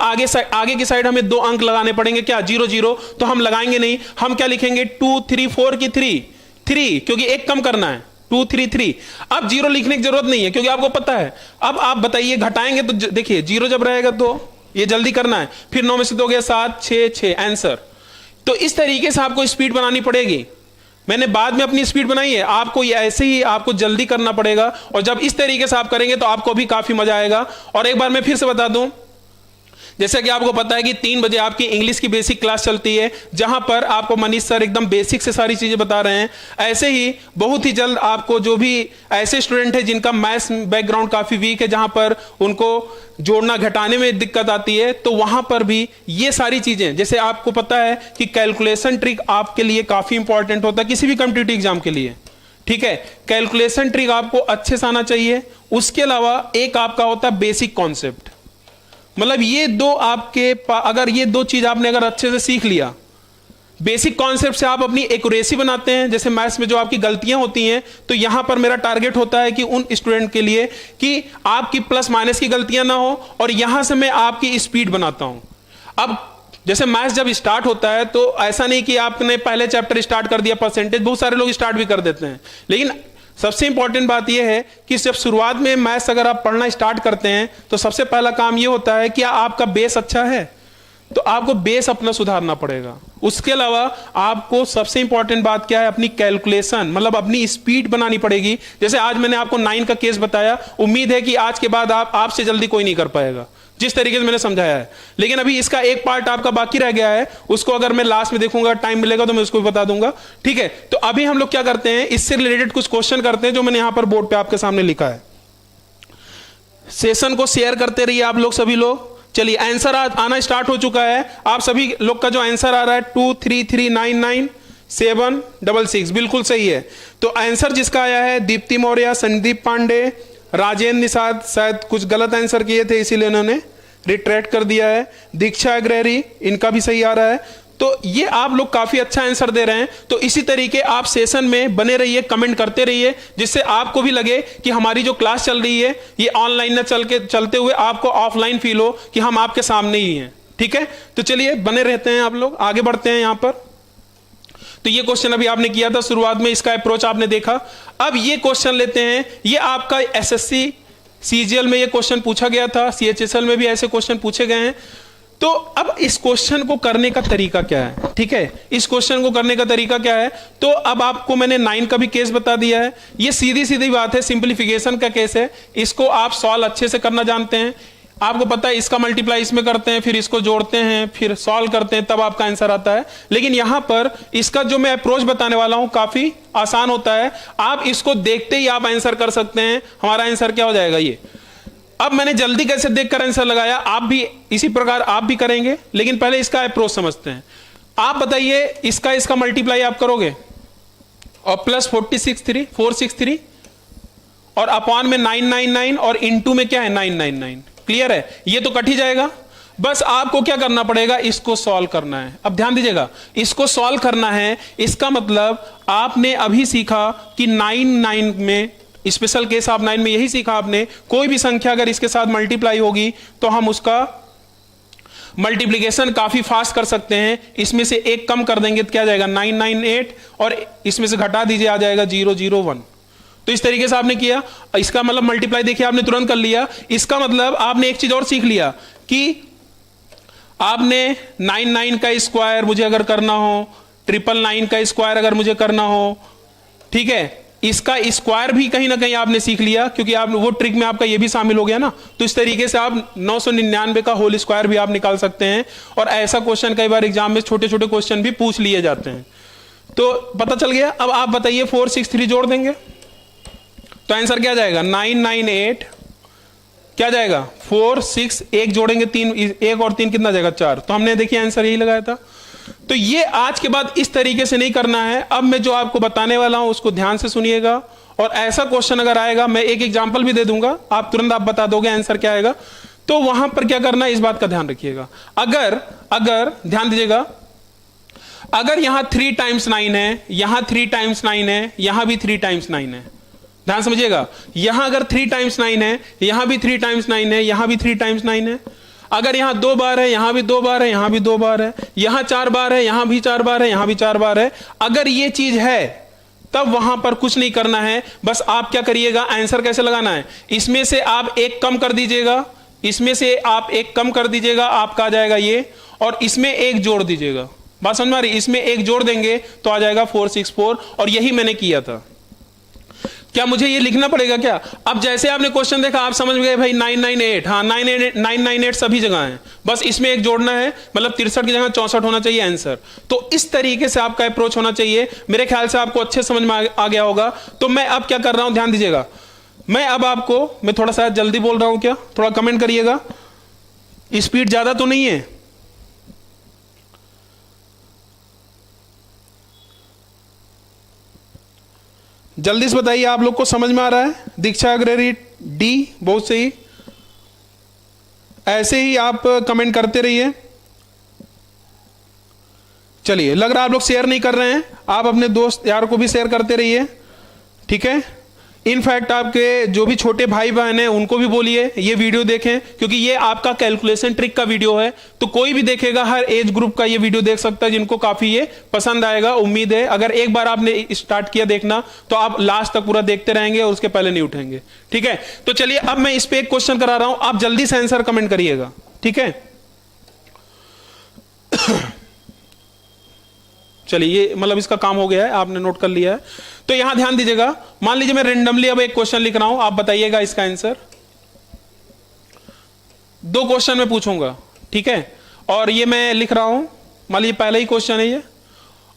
आगे की साइड हमें 2 अंक लगाने पड़ेंगे, क्या 0 0, तो हम लगाएंगे नहीं। हम क्या लिखेंगे 2 3 4 की 3 क्योंकि एक कम करना है, 2 3 3। अब 0 लिखने की जरूरत नहीं है क्योंकि आपको पता है। अब आप बताइए घटाएंगे तो देखिए 0 जब रहेगा तो ये जल्दी करना है, फिर 9 में से 2 गया 7 6 6 आंसर। तो इस तरीके से आपको स्पीड बनानी पड़ेगी। मैंने बाद में अपनी स्पीड बनाई है, आपको ये ऐसे ही आपको जल्दी करना पड़ेगा। और जब इस तरीके से आप करेंगे तो आपको भी काफी मजा आएगा। और एक बार मैं फिर से बता दूं, जैसा कि आपको पता है कि 3 बजे आपकी इंग्लिश की बेसिक क्लास चलती है, जहां पर आपको मनीष सर एकदम बेसिक से सारी चीजें बता रहे हैं। ऐसे ही बहुत ही जल्द आपको जो भी ऐसे स्टूडेंट है जिनका मैथ्स बैकग्राउंड काफी वीक है, जहां पर उनको जोड़ना घटाने में दिक्कत आती है, तो वहां पर भी ये सारी चीजें, जैसे आपको पता है कि कैलकुलेशन ट्रिक आपके लिए काफी इंपॉर्टेंट होता है किसी भी कॉम्पिटिटिव एग्जाम के लिए। ठीक है, कैलकुलेशन ट्रिक आपको अच्छे से आना चाहिए। उसके अलावा एक आपका होता है बेसिक कॉन्सेप्ट, मतलब ये दो आपके अगर ये दो चीज आपने अगर अच्छे से सीख लिया, बेसिक कॉन्सेप्ट से आप अपनी एक्यूरेसी बनाते हैं। जैसे मैथ्स में जो आपकी गलतियां होती हैं, तो यहां पर मेरा टारगेट होता है कि उन स्टूडेंट के लिए कि आपकी प्लस माइनस की गलतियां ना हो, और यहां से मैं आपकी स्पीड बनाता हूं। अब जैसे मैथ्स जब स्टार्ट होता है तो ऐसा नहीं कि आपने पहले चैप्टर स्टार्ट कर दिया परसेंटेज, बहुत सारे लोग स्टार्ट भी कर देते हैं। लेकिन सबसे इंपॉर्टेंट बात यह है कि जब शुरुआत में मैथ्स अगर आप पढ़ना स्टार्ट करते हैं तो सबसे पहला काम यह होता है कि आपका बेस अच्छा है, तो आपको बेस अपना सुधारना पड़ेगा। उसके अलावा आपको सबसे इंपॉर्टेंट बात क्या है, अपनी कैलकुलेशन, मतलब अपनी स्पीड बनानी पड़ेगी। जैसे आज मैंने आपको 9 का केस बताया, उम्मीद है कि आज के बाद आपसे जल्दी कोई नहीं कर पाएगा जिस तरीके से मैंने समझाया है। लेकिन अभी इसका एक पार्ट आपका बाकी रह गया है, उसको अगर मैं लास्ट में देखूंगा, टाइम मिलेगा तो मैं उसको भी बता दूंगा। ठीक है, तो अभी हम लोग क्या करते हैं, इससे रिलेटेड कुछ क्वेश्चन करते हैं जो मैंने यहां पर बोर्ड पे आपके सामने लिखा है। सेशन को शेयर करते रहिए आप लोग सभी लोग। चलिए आंसर आना स्टार्ट हो चुका है। आप सभी लोग का जो आंसर आ रहा है 23399 766, बिल्कुल सही है। तो आंसर जिसका आया है दीप्ति मौर्य, संदीप पांडे, राजेंद्र निषाद शायद कुछ गलत आंसर किए थे इसीलिए उन्होंने रिट्रैक्ट कर दिया है। दीक्षा अग्रहरी, इनका भी सही आ रहा है। तो ये आप लोग काफी अच्छा आंसर दे रहे हैं। तो इसी तरीके आप सेशन में बने रहिए, कमेंट करते रहिए, जिससे आपको भी लगे कि हमारी जो क्लास चल रही है ये ऑनलाइन न चलते हुए आपको ऑफलाइन फील हो कि हम आपके सामने ही हैं। ठीक है, तो चलिए बने रहते हैं, आप लोग आगे बढ़ते हैं यहां पर। तो ये क्वेश्चन अभी आपने किया था शुरुआत में, इसका अप्रोच आपने देखा। अब ये क्वेश्चन लेते हैं, ये आपका एसएससी सीजीएल में ये क्वेश्चन पूछा गया था, सीएचएसएल में भी ऐसे क्वेश्चन पूछे गए हैं। तो अब इस क्वेश्चन को करने का तरीका क्या है, ठीक है, इस क्वेश्चन को करने का तरीका क्या है। तो अब आपको मैंने 9 का भी केस बता दिया है। ये सीधी सीधी बात है, सिंप्लीफिकेशन का केस है। इसको आप सॉल्व अच्छे से करना जानते हैं। आपको पता है इसका मल्टीप्लाई इसमें करते हैं, फिर इसको जोड़ते हैं, फिर सॉल्व करते हैं, तब आपका आंसर आता है। लेकिन यहां पर इसका जो मैं अप्रोच बताने वाला हूं काफी आसान होता है। आप इसको देखते ही आप आंसर कर सकते हैं। हमारा आंसर क्या हो जाएगा ये। अब मैंने जल्दी कैसे देखकर आंसर लगाया, आप भी इसी प्रकार आप भी करेंगे, लेकिन पहले इसका अप्रोच समझते हैं। आप बताइए इसका मल्टीप्लाई आप करोगे और प्लस 463 और अपॉन में 999 और इनटू में क्या है 999। क्लियर है, ये तो कट ही जाएगा। बस आपको क्या करना पड़ेगा, इसको सॉल्व करना है। अब ध्यान दीजिएगा, इसको सॉल्व करना है, इसका मतलब आपने अभी सीखा कि 9 में स्पेशल केस आप 9 में यही सीखा आपने, कोई भी संख्या अगर इसके साथ मल्टीप्लाई होगी तो हम उसका मल्टीप्लिकेशन काफी फास्ट कर सकते हैं। इसमें से एक कम कर देंगे तो क्या जाएगा 998 और इसमें से घटा दीजिए आ जाएगा 001। तो इस तरीके से आपने किया, इसका मतलब मल्टीप्लाई देखिए आपने तुरंत कर लिया। इसका मतलब आपने एक चीज और सीख लिया कि आपने 99 का स्क्वायर मुझे अगर करना हो 999 का स्क्वायर अगर मुझे करना हो, ठीक है, इसका स्क्वायर भी कहीं ना कहीं आपने सीख लिया, क्योंकि आप वो ट्रिक में आपका ये भी शामिल हो गया ना। तो इस तरीके से आप 999 का होल स्क्वायर भी आप निकाल सकते हैं। और ऐसा क्वेश्चन कई बार एग्जाम में छोटे छोटे क्वेश्चन भी पूछ लिए जाते हैं। तो पता चल गया। अब आप बताइए 463 जोड़ देंगे तो आंसर क्या जाएगा? 998 क्या जाएगा? 4 6 1 जोड़ेंगे 3, 1 और 3 कितना जाएगा? 4। तो हमने देखिए आंसर यही लगाया था। तो ये आज के बाद इस तरीके से नहीं करना है। अब मैं जो आपको बताने वाला हूं उसको ध्यान से सुनिएगा, और ऐसा क्वेश्चन अगर आएगा, मैं एक एग्जांपल भी दे दूंगा, आप तुरंत आप बता दोगे आंसर क्या आएगा। तो वहां पर क्या करना है, इस बात का ध्यान रखिएगा। अगर ध्यान दीजिएगा, अगर यहां 3 टाइम्स 9 है, यहां 3 टाइम्स 9 है, यहां भी 3 टाइम्स 9 है, ध्यान समझिएगा। यहां अगर 3 टाइम्स 9 है, यहां भी 3 टाइम्स 9 है, यहां भी 3 टाइम्स 9 है। अगर यहां 2 बार है, यहां भी 2 बार है, यहां भी 2 बार है, यहां 4 बार है, यहां भी 4 बार है, यहां भी 4 बार है, अगर ये चीज है तब वहां पर कुछ नहीं करना है। बस आप क्या करिएगा, आंसर कैसे लगाना है, इसमें से आप एक कम कर दीजिएगा, इसमें से आप एक कम कर दीजिएगा, आपका आ जाएगा ये, और इसमें एक जोड़ दीजिएगा। बात समझ में आ रही? इसमें एक जोड़ देंगे तो आ जाएगा 464, और यही मैंने किया था। क्या मुझे ये लिखना पड़ेगा क्या? अब जैसे आपने क्वेश्चन देखा आप समझ गए भाई 998, हाँ 998 सभी जगह है, बस इसमें एक जोड़ना है, मतलब 63 की जगह 64 होना चाहिए आंसर। तो इस तरीके से आपका अप्रोच होना चाहिए। मेरे ख्याल से आपको अच्छे समझ में आ गया होगा। तो मैं अब क्या कर रहा हूं, ध्यान दीजिएगा। मैं थोड़ा सा जल्दी बोल रहा हूं क्या? थोड़ा कमेंट करिएगा, स्पीड ज्यादा तो नहीं है। जल्दी से बताइए, आप लोग को समझ में आ रहा है? दीक्षा अग्ररी डी, बहुत सही। ऐसे ही आप कमेंट करते रहिए। चलिए, लग रहा है आप लोग शेयर नहीं कर रहे हैं, आप अपने दोस्त यार को भी शेयर करते रहिए, ठीक है। इनफैक्ट आपके जो भी छोटे भाई बहन हैं उनको भी बोलिए ये वीडियो देखें, क्योंकि ये आपका कैलकुलेशन ट्रिक का वीडियो है। तो कोई भी देखेगा, हर एज ग्रुप का ये वीडियो देख सकता है, जिनको काफी ये पसंद आएगा। उम्मीद है अगर एक बार आपने स्टार्ट किया देखना तो आप लास्ट तक पूरा देखते रहेंगे और उसके पहले नहीं उठेंगे, ठीक है। तो चलिए, अब मैं इस पे एक क्वेश्चन करा रहा हूं, आप जल्दी से आंसर कमेंट करिएगा, ठीक है। चलिए, ये मतलब इसका काम हो गया है, आपने नोट कर लिया है। तो यहां ध्यान दीजिएगा, मान लीजिए मैं रेंडमली अब एक क्वेश्चन लिख रहा हूं, आप बताइएगा इसका आंसर। 2 क्वेश्चन मैं पूछूंगा, ठीक है, और ये मैं लिख रहा हूं, मान लीजिए पहला ही क्वेश्चन है ये,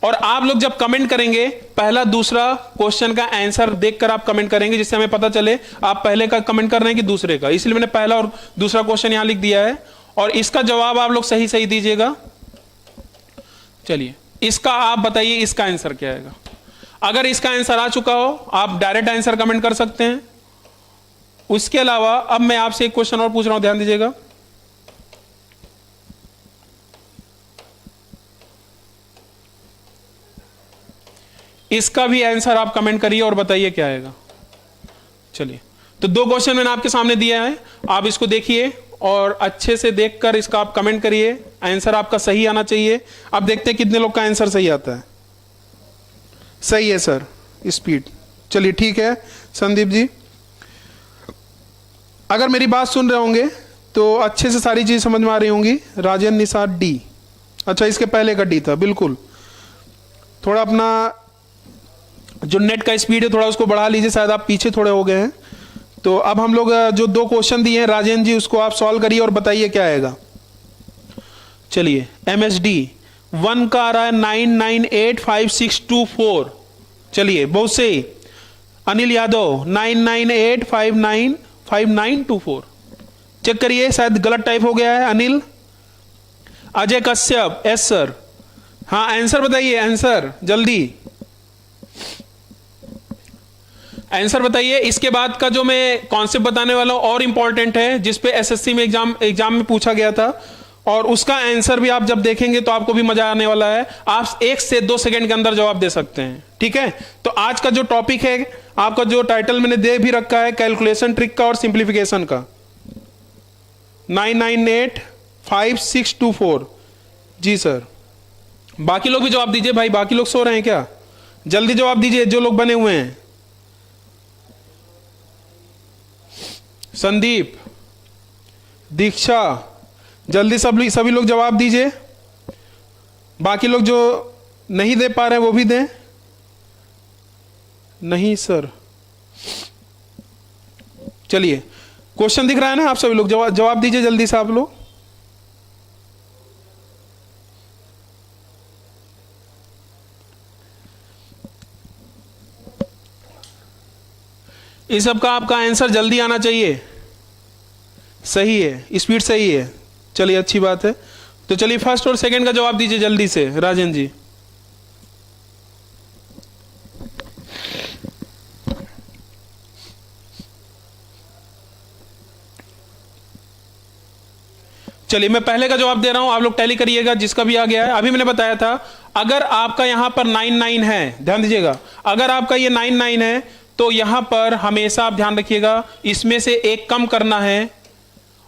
और आप लोग जब कमेंट करेंगे पहला दूसरा क्वेश्चन का आंसर देखकर आप कमेंट करेंगे, जिससे हमें पता चले आप पहले का कमेंट कर रहे हैं कि दूसरे का। इसलिए मैंने पहला और दूसरा क्वेश्चन यहां लिख दिया है, और इसका जवाब आप लोग सही सही दीजिएगा। चलिए, इसका आप बताइए इसका आंसर क्या आएगा। अगर इसका आंसर आ चुका हो आप डायरेक्ट आंसर कमेंट कर सकते हैं। उसके अलावा अब मैं आपसे एक क्वेश्चन और पूछ रहा हूं, ध्यान दीजिएगा। इसका भी आंसर आप कमेंट करिए और बताइए क्या आएगा। चलिए, तो 2 क्वेश्चन मैंने आपके सामने दिया है, आप इसको देखिए और अच्छे से देखकर इसका आप कमेंट करिए। आंसर आपका सही आना चाहिए। अब देखते हैं कितने लोग का आंसर सही आता है। सही है सर, स्पीड। चलिए ठीक है संदीप जी, अगर मेरी बात सुन रहे होंगे तो अच्छे से सारी चीज समझ में आ रही होंगी। राजेंद्र निसार डी, अच्छा इसके पहले का डी था, बिल्कुल। थोड़ा अपना जो नेट का स्पीड है थोड़ा उसको बढ़ा लीजिए, शायद आप पीछे थोड़े हो गए हैं। तो अब हम लोग जो 2 क्वेश्चन दिए हैं राजेंद्र जी, उसको आप सॉल्व करिए और बताइए क्या आएगा। चलिए, MSD 1 का आ रहा है 9985624। चलिए, बहुत सही। अनिल यादव 998595924। चेक करिए, शायद गलत टाइप हो गया है अनिल। Ajay Kashyap, yes sir. हाँ, आंसर बताइए, आंसर जल्दी आंसर बताइए। इसके बाद का जो मैं कॉन्सेप्ट बताने वाला हूं और इंपॉर्टेंट है, जिसपे SSC में एग्जाम में पूछा गया था, और उसका आंसर भी आप जब देखेंगे तो आपको भी मजा आने वाला है। आप 1 से 2 सेकंड के अंदर जवाब दे सकते हैं, ठीक है। तो आज का जो टॉपिक है, आपका जो टाइटल मैंने दे भी रखा है, कैलकुलेशन ट्रिक का और सिंप्लीफिकेशन का। 9985624। जी सर, बाकी लोग भी जवाब दीजिए भाई, बाकी लोग सो रहे हैं क्या? जल्दी जवाब दीजिए जो लोग बने हुए हैं। संदीप, दीक्षा, जल्दी सभी लोग जवाब दीजिए। बाकी लोग जो नहीं दे पा रहे हैं वो भी दें। नहीं सर, चलिए क्वेश्चन दिख रहा है ना आप सभी लोग, जवाब दीजिए जल्दी से आप लोग। इस सब का आपका आंसर जल्दी आना चाहिए। सही है, स्पीड सही है, चलिए अच्छी बात है। तो चलिए फर्स्ट और सेकंड का जवाब दीजिए जल्दी से राजन जी। चलिए मैं पहले का जवाब दे रहा हूं, आप लोग टैली करिएगा जिसका भी आ गया है। अभी मैंने बताया था अगर आपका यहां पर 99 है, ध्यान दीजिएगा, अगर आपका ये 99 है तो यहां पर हमेशा आप ध्यान रखिएगा इसमें से एक कम करना है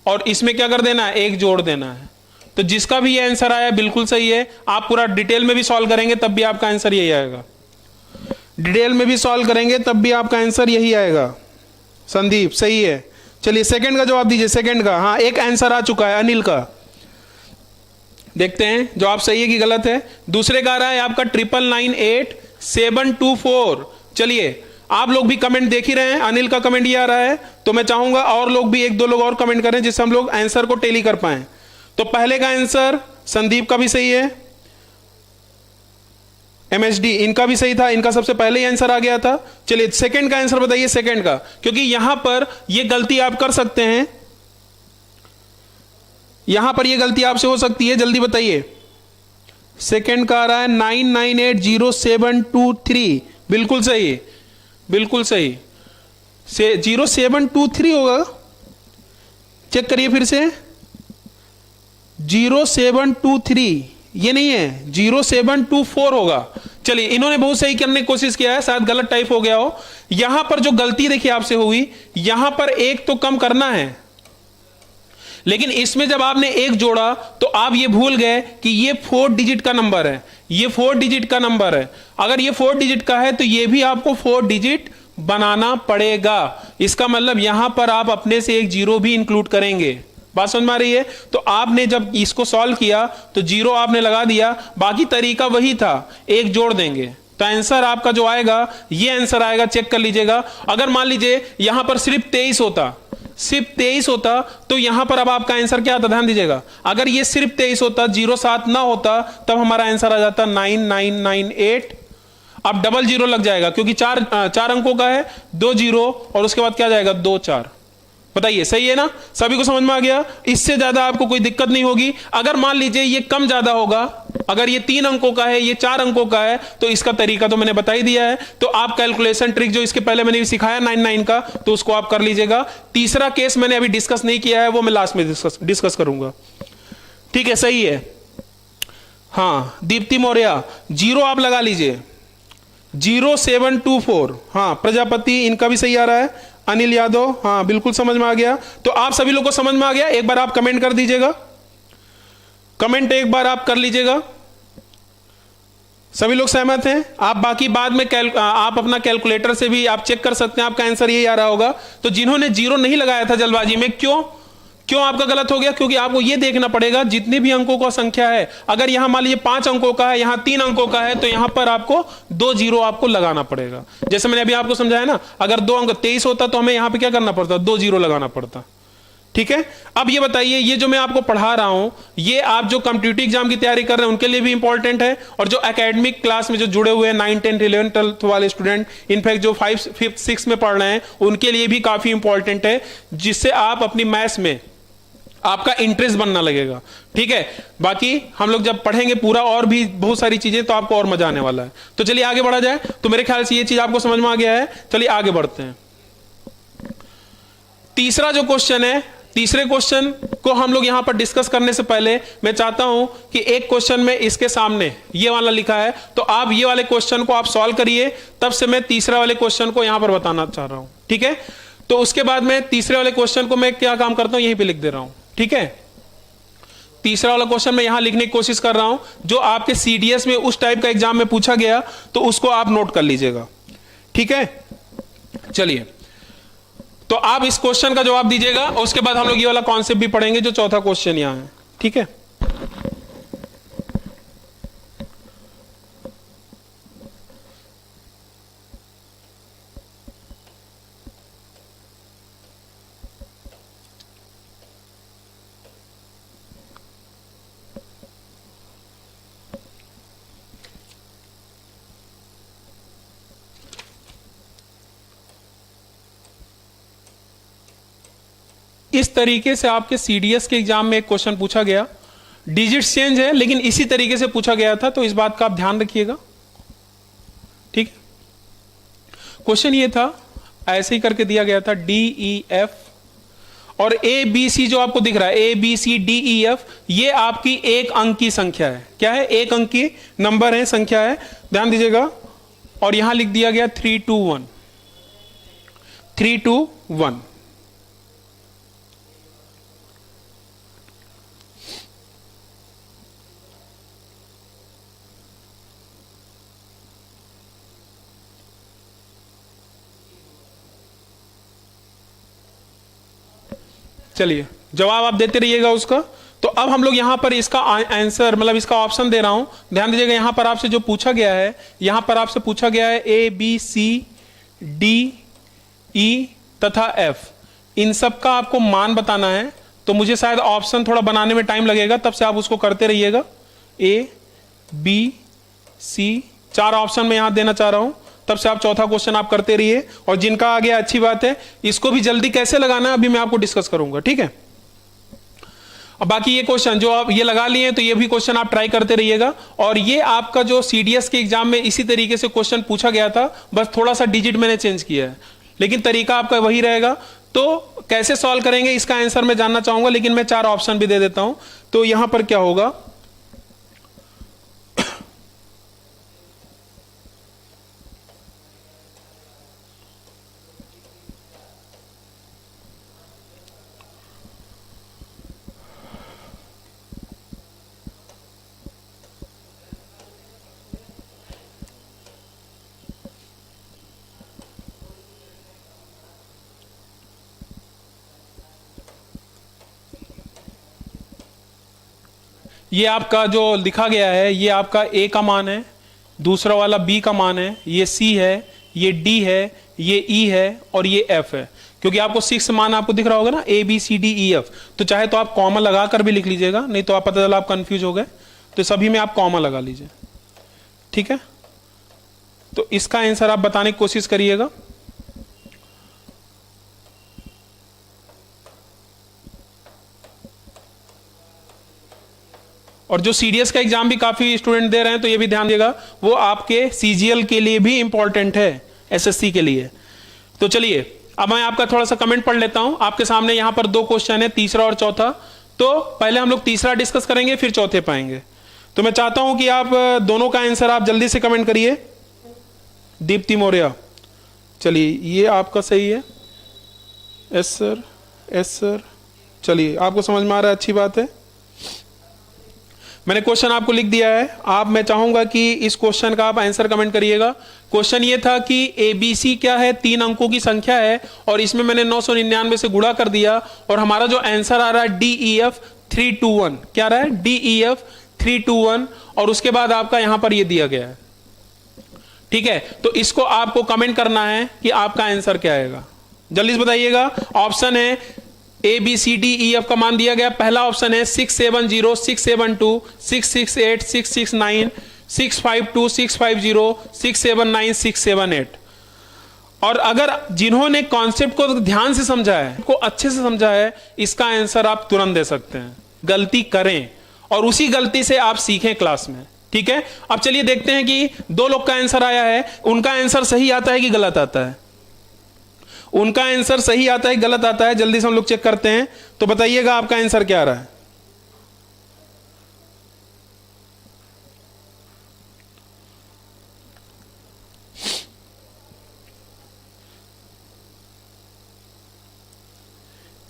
और इसमें क्या कर देना है, एक जोड़ देना है। तो जिसका भी ये आंसर आया बिल्कुल सही है। आप पूरा डिटेल में भी सॉल्व करेंगे तब भी आपका आंसर यही आएगा, डिटेल में भी सॉल्व करेंगे तब भी आपका आंसर यही आएगा। संदीप सही है। चलिए सेकंड का जवाब दीजिए, सेकंड का। हाँ एक आंसर आ चुका है अनिल का, देखते हैं जवाब सही है कि गलत है। दूसरे का आ रहा है आपका 9998 चलिए आप लोग भी कमेंट देख ही रहे हैं, अनिल का कमेंट ये आ रहा है, तो मैं चाहूंगा और लोग भी एक दो लोग और कमेंट करें जिससे हम लोग आंसर को टेली कर पाए। तो पहले का आंसर संदीप का भी सही है, MHD इनका भी सही था, इनका सबसे पहले ही आंसर आ गया था। चलिए सेकंड का आंसर बताइए, सेकंड का, क्योंकि यहां पर ये गलती आप कर सकते हैं, यहां पर ये गलती आपसे हो सकती है, जल्दी बताइए। सेकंड का आ रहा है 998073, बिल्कुल सही, बिल्कुल सही। 0723 होगा, चेक करिए फिर से। 0723 ये नहीं है, 0724 होगा। चलिए इन्होंने बहुत सही करने की कोशिश किया है, शायद गलत टाइप हो गया हो। यहां पर जो गलती देखिए आपसे हुई, यहां पर एक तो कम करना है, लेकिन इसमें जब आपने एक जोड़ा तो आप ये भूल गए कि ये 4 डिजिट का नंबर है, ये 4 डिजिट का नंबर है। अगर ये 4 डिजिट का है तो ये भी आपको 4 डिजिट बनाना पड़ेगा। इसका मतलब यहां पर आप अपने से एक जीरो भी इंक्लूड करेंगे। बात समझ में आ रही है? तो आपने जब इसको सॉल्व किया तो जीरो आपने लगा दिया, बाकी तरीका वही था, एक जोड़ देंगे तो आंसर आपका जो आएगा ये आंसर आएगा। चेक कर लीजिएगा। अगर मान लीजिए यहां पर सिर्फ 23 होता, सिर्फ 23 होता तो यहां पर अब आपका आंसर क्या आता, ध्यान दीजिएगा। अगर ये सिर्फ 23 होता, 07 ना होता, तब हमारा आंसर आ जाता 9998। अब डबल जीरो लग जाएगा क्योंकि चार अंकों का है, 2 जीरो और उसके बाद क्या जाएगा 2 4। बताइए सही है ना, सभी को समझ में आ गया। इससे ज्यादा आपको कोई दिक्कत नहीं होगी। अगर मान लीजिए ये कम ज्यादा होगा, अगर ये 3 अंकों का है, ये 4 अंकों का है, तो इसका तरीका तो मैंने बता ही दिया है। तो आप कैलकुलेशन ट्रिक जो इसके पहले मैंने सिखाया 99 का, तो उसको आप कर लीजिएगा। तीसरा केस मैंने अभी डिस्कस नहीं किया है, वो मैं लास्ट में डिस्कस करूंगा। ठीक है, सही है। हाँ दीप्ति मौर्य, जीरो आप लगा लीजिए, 0724। हाँ प्रजापति, इनका भी सही आ रहा है। अनिल यादव, हाँ बिल्कुल समझ में आ गया। तो आप सभी लोग को समझ में आ गया। एक बार आप कमेंट कर दीजिएगा, कमेंट एक बार आप कर लीजिएगा। सभी लोग सहमत हैं? आप बाकी बाद में आप अपना कैलकुलेटर से भी आप चेक कर सकते हैं, आपका आंसर यही आ रहा होगा। तो जिन्होंने जीरो नहीं लगाया था जल्दबाजी में, क्यों आपका गलत हो गया? क्योंकि आपको यह देखना पड़ेगा जितनी भी अंकों का संख्या है, अगर यहां मान लीजिए 5 अंकों का है, यहां 3 अंकों का है, तो यहां पर आपको 2 जीरो आपको लगाना पड़ेगा। जैसे मैंने अभी आपको समझाया ना, अगर 2 अंक 23 होता तो हमें यहां पे क्या करना पड़ता, 2 जीरो लगाना पड़ता। ठीक है, अब ये बताइए, ये जो मैं आपको पढ़ा रहा हूं, ये आप जो कॉम्पिटिटिव एग्जाम की तैयारी कर रहे हैं उनके लिए भी इंपॉर्टेंट है, और जो एकेडमिक क्लास में जो जुड़े हुए हैं 9, 10, 11, 12 वाले स्टूडेंट, इनफैक्ट जो 5, 5, 6 में पढ़ रहे हैं, उनके लिए भी काफी इंपॉर्टेंट है, जिससे आप अपनी मैथ्स में आपका इंटरेस्ट बनना लगेगा। ठीक है, बाकी हम लोग जब पढ़ेंगे पूरा और भी बहुत सारी चीजें, तो आपको और मजा आने वाला है। तो चलिए आगे बढ़ा जाए। तो मेरे ख्याल से ये चीज आपको समझ में आ गया है। चलिए आगे बढ़ते हैं। तीसरा जो क्वेश्चन है, तीसरे क्वेश्चन को हम लोग यहां पर डिस्कस करने से पहले मैं चाहता हूं कि एक क्वेश्चन में इसके सामने ये वाला लिखा है, तो आप ये वाले क्वेश्चन को आप सॉल्व करिए, तब से मैं तीसरा वाले क्वेश्चन को यहां पर बताना चाह रहा हूं। ठीक है, तो उसके बाद मैं तीसरे वाले क्वेश्चन को मैं क्या काम करता हूं, यहीं पे लिख दे रहा हूं। ठीक है, तीसरा वाला क्वेश्चन मैं यहां लिखने की कोशिश कर रहा हूं, जो आपके सीडीएस में उस टाइप का एग्जाम में पूछा गया, तो उसको आप नोट कर लीजिएगा। ठीक है, चलिए तो आप इस क्वेश्चन का जवाब दीजिएगा, और उसके बाद हम लोग ये वाला कॉन्सेप्ट भी पढ़ेंगे जो चौथा क्वेश्चन यहां है। ठीक है, इस तरीके से आपके सीडीएस के एग्जाम में एक क्वेश्चन पूछा गया, डिजिट्स चेंज है लेकिन इसी तरीके से पूछा गया था, तो इस बात का आप ध्यान रखिएगा। ठीक है, क्वेश्चन ये था, ऐसे ही करके दिया गया था डी ई एफ और ए बी सी जो आपको दिख रहा है, A B C D E F, ये आपकी एक अंक की संख्या है। क्या है? एक अंक की नंबर है, संख्या है, ध्यान दीजिएगा। और यहां लिख दिया गया 3 2 1, 3 2 1। चलिए जवाब आप देते रहिएगा उसका। तो अब हम लोग यहां पर इसका आंसर, मतलब इसका ऑप्शन दे रहा हूं, ध्यान दीजिएगा। यहां पर आपसे जो पूछा गया है, यहां पर आपसे पूछा गया है ए बी सी डी ई तथा एफ, इन सब का आपको मान बताना है। तो मुझे शायद ऑप्शन थोड़ा बनाने में टाइम लगेगा, तब से आप उसको करते रहिएगा। ए बी सी, 4 ऑप्शन में यहां देना चाह रहा हूं, तब से आप चौथा क्वेश्चन आप करते रहिए। और जिनका आ गया अच्छी बात है, इसको भी जल्दी कैसे लगाना है अभी मैं आपको डिस्कस करूंगा। ठीक है, अब बाकी ये क्वेश्चन जो आप ये लगा लिए हैं, तो ये भी क्वेश्चन आप ट्राई करते रहिएगा। और ये आपका जो सीडीएस के एग्जाम में इसी तरीके से क्वेश्चन पूछा गया था, बस थोड़ा सा डिजिट मैंने चेंज किया है, लेकिन तरीका आपका वही रहेगा। तो कैसे सॉल्व करेंगे इसका आंसर मैं जानना चाहूंगा, लेकिन मैं 4 ऑप्शन भी दे देता हूं। तो यहां पर क्या होगा, ये आपका जो लिखा गया है, ये आपका ए का मान है, दूसरा वाला बी का मान है, ये सी है, ये डी है, ये ई है और ये एफ है। क्योंकि आपको 6 मान आपको दिख रहा होगा ना, A B C D E F, तो चाहे तो आप कॉमा लगाकर भी लिख लीजिएगा, नहीं तो आप पता चला आप कंफ्यूज हो गए, तो सभी में आप कॉमा लगा लीजिए। ठीक है, तो इसका आंसर आप बताने की कोशिश करिएगा। और जो सीडीएस का एग्जाम भी काफी स्टूडेंट दे रहे हैं, तो ये भी ध्यान देगा, वो आपके सीजीएल के लिए भी इंपॉर्टेंट है, एसएससी के लिए। तो चलिए अब मैं आपका थोड़ा सा कमेंट पढ़ लेता हूं। आपके सामने यहां पर 2 क्वेश्चन है, तीसरा और चौथा। तो पहले हम लोग तीसरा डिस्कस करेंगे, फिर चौथे पाएंगे। तो मैं चाहता हूं कि आप दोनों का आंसर आप जल्दी से कमेंट करिए। दीप्ति मौर्य, चलिए ये आपका सही है। एस सर, एस सर, चलिए आपको समझ में आ रहा है, अच्छी बात है। मैंने क्वेश्चन आपको लिख दिया है। आप, मैं चाहूंगा कि इस क्वेश्चन का आप आंसर कमेंट करिएगा। क्वेश्चन ये था कि एबीसी क्या है, 3 अंकों की संख्या है, और इसमें मैंने 999 से गुणा कर दिया, और हमारा जो आंसर आ रहा है DEF 321, क्या रहा है DEF 321, और उसके बाद आपका यहां पर ये दिया गया है। ठीक है, तो इसको आपको कमेंट करना है कि आपका आंसर क्या आएगा, जल्दी से बताइएगा। ऑप्शन है A B C D E F का मान दिया गया। पहला ऑप्शन है 670, 672, 668, 669, 652, 650, 679, 678। और अगर जिन्होंने कॉन्सेप्ट को ध्यान से समझा है, को अच्छे से समझा है, इसका आंसर आप तुरंत दे सकते हैं। गलती करें और उसी गलती से आप सीखें क्लास में। ठीक है, अब चलिए देखते हैं कि 2 लोग का आंसर आया है, उनका आंसर सही आता है कि गलत आता है। उनका आंसर सही आता है, गलत आता है, जल्दी से हम लोग चेक करते हैं। तो बताइएगा आपका आंसर क्या आ रहा है।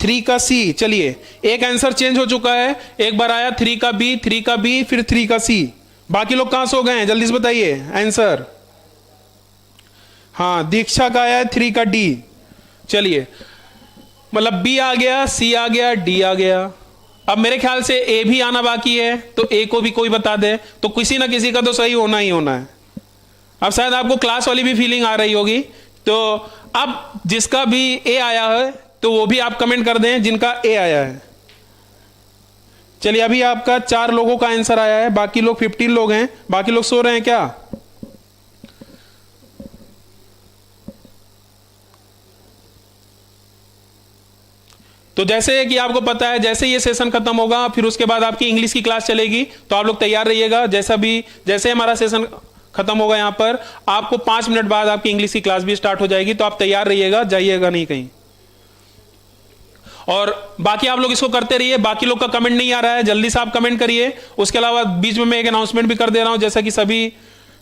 थ्री का सी। चलिए एक आंसर चेंज हो चुका है, एक बार आया 3 का बी, 3 का बी, फिर 3 का सी। बाकी लोग कहां सो गए हैं, जल्दी से बताइए आंसर। हाँ, दीक्षा का आया है 3 का डी। चलिए मतलब बी आ गया, सी आ गया, डी आ गया। अब मेरे ख्याल से ए भी आना बाकी है, तो ए को भी कोई बता दे, तो किसी ना किसी का तो सही होना ही होना है। अब शायद आपको क्लास वाली भी फीलिंग आ रही होगी। तो अब जिसका भी ए आया है तो वो भी आप कमेंट कर दें जिनका ए आया है। चलिए अभी आपका 4 लोगों का आंसर आया है, बाकी लोग 15 लोग हैं। बाकी लोग सो रहे हैं क्या? तो जैसे कि आपको पता है, जैसे ये सेशन खत्म होगा फिर उसके बाद आपकी इंग्लिश की क्लास चलेगी, तो आप लोग तैयार रहिएगा। जैसे हमारा सेशन खत्म होगा यहाँ पर, आपको 5 मिनट बाद आपकी इंग्लिश की क्लास भी स्टार्ट हो जाएगी, तो आप तैयार रहिएगा, जाइएगा नहीं कहीं। और बाकी आप लोग इसको करते रहिए। बाकी लोग का कमेंट नहीं आ रहा है, जल्दी से आप कमेंट करिए। उसके अलावा बीच में मैं एक अनाउंसमेंट भी कर दे रहा हूं, जैसा कि सभी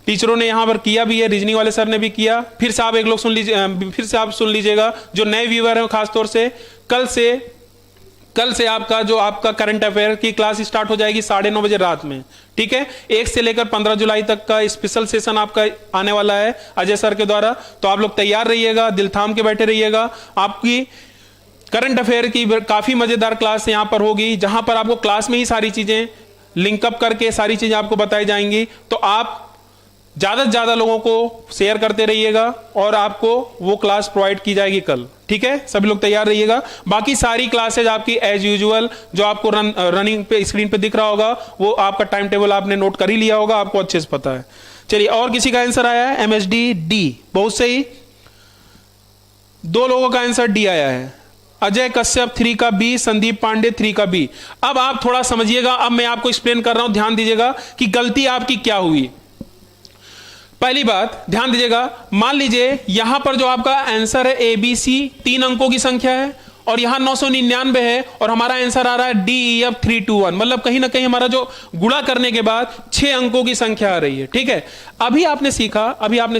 टीचरों ने यहां पर किया भी है, रीजनिंग वाले सर ने भी किया। फिर से आप एक लोग सुन लीजिए, फिर से आप सुन लीजिएगा, जो नए व्यूअर हैं खासतौर से। कल से आपका करंट अफेयर की क्लास स्टार्ट हो जाएगी 9:30 बजे रात में, ठीक है। 1 से लेकर 15 जुलाई तक का स्पेशल सेशन आपका आने वाला है अजय सर के द्वारा। तो आप लोग तैयार रहिएगा, दिल थाम के बैठे रहिएगा। आपकी करंट अफेयर की काफी मजेदार क्लास यहां पर होगी, जहां पर आपको क्लास में ही सारी चीजें लिंकअप करके सारी चीजें आपको बताई जाएंगी। तो आप ज्यादा से ज्यादा लोगों को शेयर करते रहिएगा और आपको वो क्लास प्रोवाइड की जाएगी कल, ठीक है। सभी लोग तैयार रहिएगा। बाकी सारी क्लासेज आपकी एज यूजुअल जो आपको रनिंग पे स्क्रीन पे दिख रहा होगा, वो आपका टाइम टेबल आपने नोट कर ही लिया होगा, आपको अच्छे से पता है। चलिए, और किसी का आंसर आया है? MSD D, बहुत सही। 2 लोगों का आंसर डी आया है। अजय कश्यप 3 का बी, संदीप पांडे 3 का बी। अब आप थोड़ा समझिएगा, अब मैं आपको एक्सप्लेन कर रहा हूं, ध्यान दीजिएगा कि गलती आपकी क्या हुई। पहली बात ध्यान दीजिएगा, मान लीजिए यहां पर जो आपका आंसर है ABC 3 अंकों की संख्या है, और यहां 999 है, और हमारा आंसर आ रहा है DEF 321, मतलब कहीं ना कहीं हमारा जो गुणा करने के बाद 6 अंकों की संख्या आ रही है, ठीक है। अभी आपने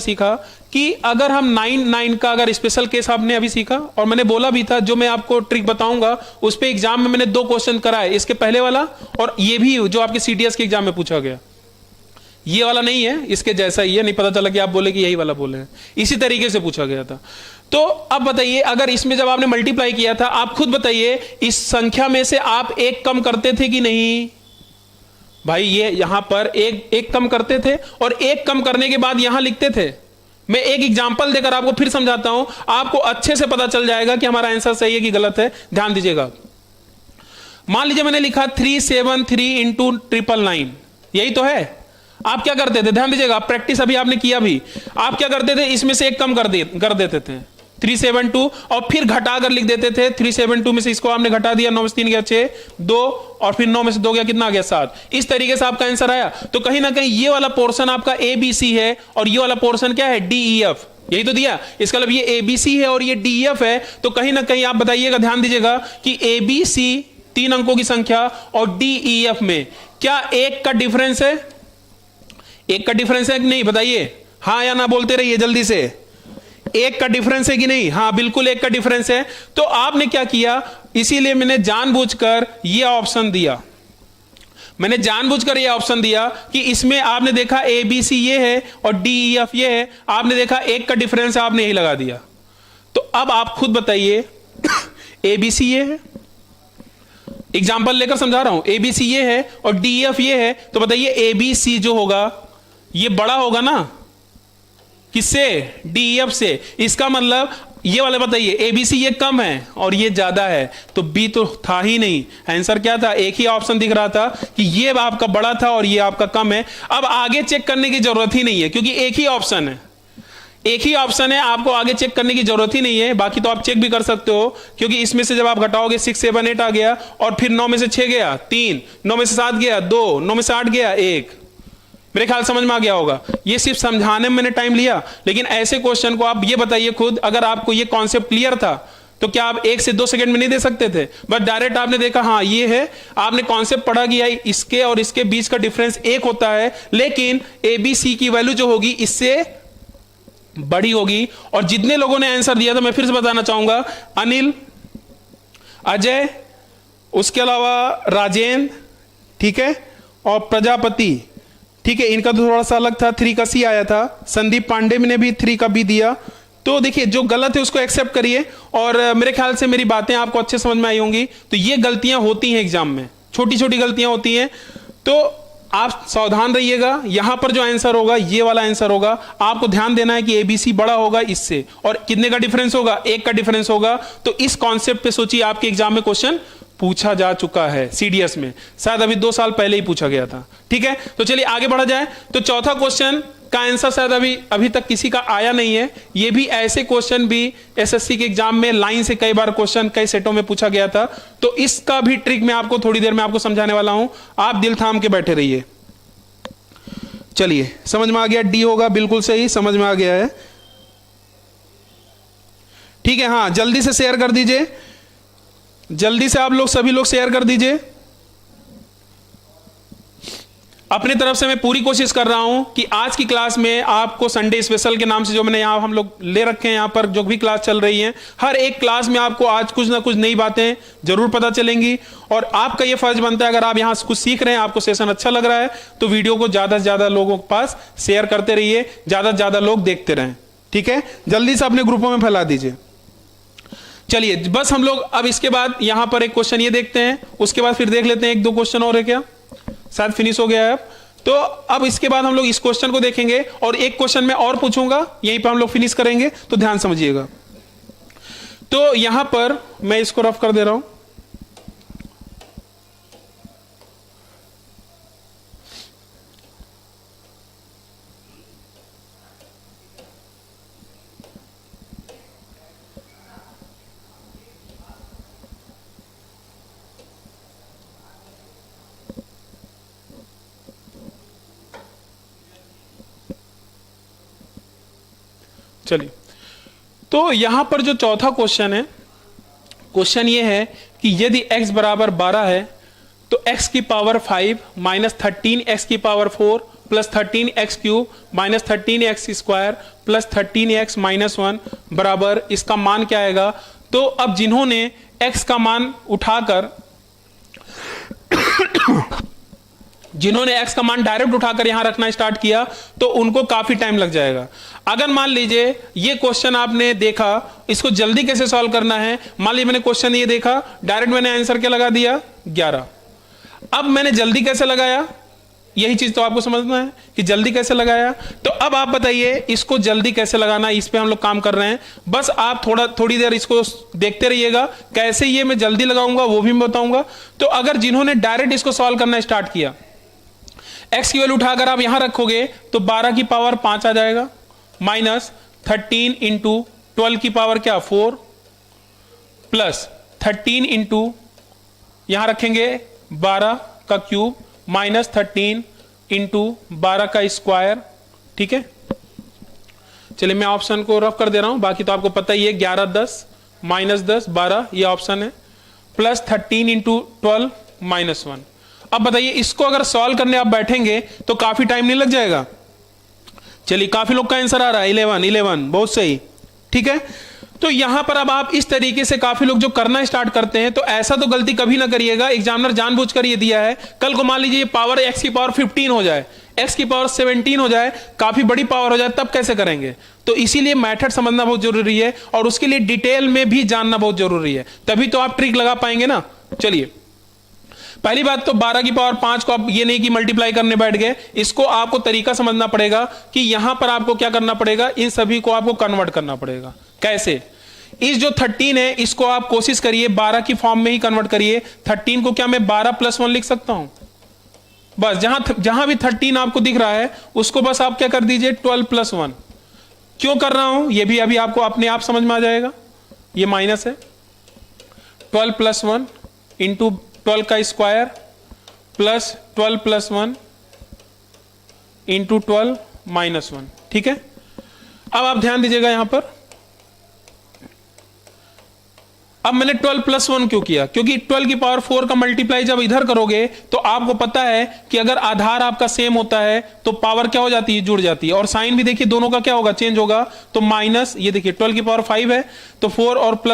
सीखा कि अगर हम 9 का अगर स्पेशल केस आपने अभी सीखा, और मैंने बोला भी था जो मैं आपको ट्रिक बताऊंगा उस पे एग्जाम में मैंने 2 क्वेश्चन कराए, इसके पहले वाला और ये भी जो आपके CDS के एग्जाम में पूछा गया। ये वाला नहीं है, इसके जैसा ही है, नहीं पता चला कि आप बोले कि यही वाला बोले हैं, इसी तरीके से पूछा गया था। तो अब बताइए, अगर इसमें जब आपने मल्टीप्लाई किया था, आप खुद बताइए इस संख्या में से आप 1 कम करते थे कि नहीं? भाई ये यहां पर एक कम करते थे, और 1 कम करने के बाद यहां लिखते थे। मैं एक एग्जांपल देकर आपको फिर समझाता हूं, आपको अच्छे से पता चल जाएगा कि हमारा आंसर सही है कि गलत है। ध्यान दीजिएगा, मान लीजिए मैंने लिखा 373 इंटू 999, यही तो है। आप क्या करते थे? ध्यान दीजिएगा, प्रैक्टिस अभी आपने किया भी। आप क्या करते थे? इसमें से 1 कम कर देते थे 372, और फिर घटा कर लिख देते थे 372 में से इसको आपने घटा दिया, 9 में से 3 गया 6, 2, और फिर 9 में से 2 गया, कितना गया 7। इस तरीके से आपका आंसर आया। तो कहीं ना कहीं ये वाला पोर्शन आपका ABC है, और ये वाला पोर्शन क्या है? DEF, यही तो दिया। इसका मतलब ये ABC है और ये DEF है। तो कहीं ना कहीं आप बताइएगा, ध्यान दीजिएगा कि ABC 3 अंकों की संख्या और DEF में क्या 1 का डिफरेंस है? 1 का डिफरेंस है कि नहीं? बताइए, हाँ या ना बोलते रहिए जल्दी से। 1 का डिफरेंस है कि नहीं? हाँ, बिल्कुल 1 का डिफरेंस है। तो आपने क्या किया, इसीलिए मैंने जानबूझकर यह ऑप्शन दिया। मैंने जानबूझकर यह ऑप्शन दिया कि इसमें आपने देखा ABC ये है और DEF ये है, आपने देखा 1 का डिफरेंस है, आपने यही लगा दिया। तो अब आप खुद बताइए, ABC ये है, एग्जाम्पल लेकर समझा रहा हूं, ABC ये है और DEF ये है, तो बताइए ABC जो होगा ये बड़ा होगा ना किससे? DEF से। इसका मतलब ये वाले बताइए, ABC ये कम है और ये ज्यादा है, तो B तो था ही नहीं। आंसर क्या था? एक ही ऑप्शन दिख रहा था कि ये आपका बड़ा था और ये आपका कम है। अब आगे चेक करने की जरूरत ही नहीं है, क्योंकि एक ही ऑप्शन है, एक ही ऑप्शन है, आपको आगे चेक करने की जरूरत ही नहीं है। बाकी तो आप चेक भी कर सकते हो, क्योंकि इसमें से जब आप घटाओगे 6, 7, 8 आ गया, और फिर 9 में से 6 गया 3, 9 में से 7 गया 2, 9 में से 8 गया 1। मेरे ख्याल समझ में आ गया होगा। ये सिर्फ समझाने में मैंने टाइम लिया, लेकिन ऐसे क्वेश्चन को आप ये बताइए खुद, अगर आपको ये कॉन्सेप्ट क्लियर था तो क्या आप 1 से 2 सेकंड में नहीं दे सकते थे? बट डायरेक्ट आपने देखा, हाँ ये है, आपने कॉन्सेप्ट पढ़ा कि इसके और इसके बीच का डिफरेंस 1 होता है, लेकिन ABC की वैल्यू जो होगी इससे बड़ी होगी। और जितने लोगों ने आंसर दिया था, मैं फिर से बताना चाहूंगा, अनिल, अजय, उसके अलावा राजेंद्र, ठीक है, और प्रजापति, ठीक है, इनका तो थोड़ा सा अलग था, 3 का C आया था। संदीप पांडे ने भी 3 का B दिया। तो देखिए, जो गलत है उसको एक्सेप्ट करिए, और मेरे ख्याल से मेरी बातें आपको अच्छे समझ में आई होंगी। तो ये गलतियां होती हैं एग्जाम में, छोटी छोटी गलतियां होती हैं, तो आप सावधान रहिएगा। यहां पर जो आंसर होगा ये वाला आंसर होगा। आपको ध्यान देना है कि ABC बड़ा होगा इससे, और कितने का डिफरेंस होगा? 1 का डिफरेंस होगा। तो इस कॉन्सेप्ट पे सोचिए, आपके एग्जाम में क्वेश्चन पूछा जा चुका है CDS में, शायद अभी 2 साल पहले ही पूछा गया था, ठीक है। तो चलिए आगे बढ़ा जाए। तो चौथा क्वेश्चन का आंसर शायद अभी तक किसी का आया नहीं है। ये भी ऐसे क्वेश्चन भी एसएससी के एग्जाम में लाइन से कई बार क्वेश्चन कई सेटों में पूछा गया था। तो इसका भी ट्रिक मैं आपको थोड़ी देर में आपको समझाने वाला हूं, आप दिल थाम के बैठे रहिए। चलिए, समझ में आ गया? डी होगा, बिल्कुल सही, समझ में आ गया है। ठीक है, हाँ जल्दी से शेयर कर दीजिए, जल्दी से आप लोग सभी लोग शेयर कर दीजिए। अपनी तरफ से मैं पूरी कोशिश कर रहा हूं कि आज की क्लास में आपको संडे स्पेशल के नाम से जो मैंने यहां हम लोग ले रखे हैं, यहां पर जो भी क्लास चल रही है, हर एक क्लास में आपको आज कुछ ना कुछ नई बातें जरूर पता चलेंगी। और आपका यह फर्ज बनता है, अगर आप यहां कुछ सीख रहे हैं, आपको सेशन अच्छा लग रहा है, तो वीडियो को ज्यादा से ज्यादा लोगों के पास शेयर करते रहिए, ज्यादा से ज्यादा लोग देखते रहें। ठीक है, जल्दी से अपने ग्रुपों में फैला दीजिए। चलिए, बस हम लोग अब इसके बाद यहां पर एक क्वेश्चन ये देखते हैं, उसके बाद फिर देख लेते हैं एक दो क्वेश्चन और है क्या, शायद फिनिश हो गया है अब। तो अब इसके बाद हम लोग इस क्वेश्चन को देखेंगे और एक क्वेश्चन मैं और पूछूंगा, यहीं पर हम लोग फिनिश करेंगे, तो ध्यान समझिएगा। तो यहां पर मैं इसको रफ कर दे रहा हूं। चलिए, तो यहां पर जो चौथा क्वेश्चन है, क्वेश्चन ये है कि यदि x बराबर 12 है तो x की पावर 5 माइनस 13x की power 4 plus 13x cube minus 13x square plus 13x minus 1 बराबर इसका मान क्या आएगा। तो अब जिन्होंने x का मान उठाकर x का मान डायरेक्ट उठाकर यहां रखना स्टार्ट किया तो उनको काफी टाइम लग जाएगा। अगर मान लीजिए ये क्वेश्चन आपने देखा, इसको जल्दी कैसे सॉल्व करना है, मान लीजिए मैंने क्वेश्चन ये देखा, डायरेक्ट मैंने आंसर क्या लगा दिया 11। अब मैंने जल्दी कैसे लगाया, यही चीज तो आपको समझना है कि जल्दी कैसे लगाया। तो अब आप बताइए इसको जल्दी कैसे लगाना, इस पे हम लोग काम कर रहे हैं। बस आप थोड़ी देर इसको देखते रहिएगा, कैसे ये मैं जल्दी लगाऊंगा वो भी मैं बताऊंगा। तो अगर जिन्होंने डायरेक्ट इसको सॉल्व करना स्टार्ट किया, x की वैल्यू उठाकर आप यहां रखोगे तो 12 की पावर 5 आ जाएगा, माइनस 13 इंटू 12 की पावर क्या 4 प्लस 13 इंटू यहां रखेंगे 12 का क्यूब माइनस 13 इंटू 12 का स्क्वायर। ठीक है, चलिए मैं ऑप्शन को रफ कर दे रहा हूं, बाकी तो आपको पता ही है, 11 10 माइनस 10 12 ये ऑप्शन है, प्लस 13 इंटू 12 माइनस 1। अब बताइए इसको अगर सॉल्व करने आप बैठेंगे तो काफी टाइम नहीं लग जाएगा। चलिए, काफी लोग का आंसर आ रहा है 11, बहुत सही। ठीक है, तो यहां पर अब आप इस तरीके से काफी लोग जो करना स्टार्ट करते हैं, तो ऐसा तो गलती कभी ना करिएगा, एग्जामिनर जानबूझकर ये दिया है, कल को मान लीजिए पावर x की पावर 15 हो जाए, x की पावर 17 हो जाए, काफी बड़ी पावर हो जाए, तब कैसे करेंगे। तो इसीलिए मेथड समझना बहुत जरूरी है और उसके लिए डिटेल में भी जानना बहुत जरूरी है, तभी तो आप ट्रिक लगा पाएंगे ना। चलिए, पहली बात तो 12 की पावर 5 को आप ये नहीं कि मल्टीप्लाई करने बैठ गए, इसको आपको तरीका समझना पड़ेगा कि यहां पर आपको क्या करना पड़ेगा, इन सभी को आपको कन्वर्ट करना पड़ेगा। कैसे, इस जो 13 है इसको आप कोशिश करिए 12 की फॉर्म में ही कन्वर्ट करिए। 13 को क्या मैं 12 प्लस 1 लिख सकता हूं, बस जहां भी 13 आपको दिख रहा है उसको बस आप क्या कर दीजिए 12 प्लस 1। क्यों कर रहा हूं ये भी अभी आपको अपने आप समझ में आ जाएगा, ये माइनस है, 12 प्लस 1 इंटू 12 का square plus 12 plus 1 into 12 minus 1। ठीक है, अब आप ध्यान दीजिएगा यहां पर, अब मैंने 12 प्लस 1 क्यों किया, क्योंकि 12 की पावर 4 का मल्टीप्लाई जब इधर करोगे तो आपको पता है कि अगर आधार आपका सेम होता है तो पावर क्या हो जाती है, जुड़ जाती है, और साइन भी देखिए दोनों का क्या होगा, चेंज होगा। तो माइनस, ये देखिए 12 की पावर 5 है तो 4 और प्लस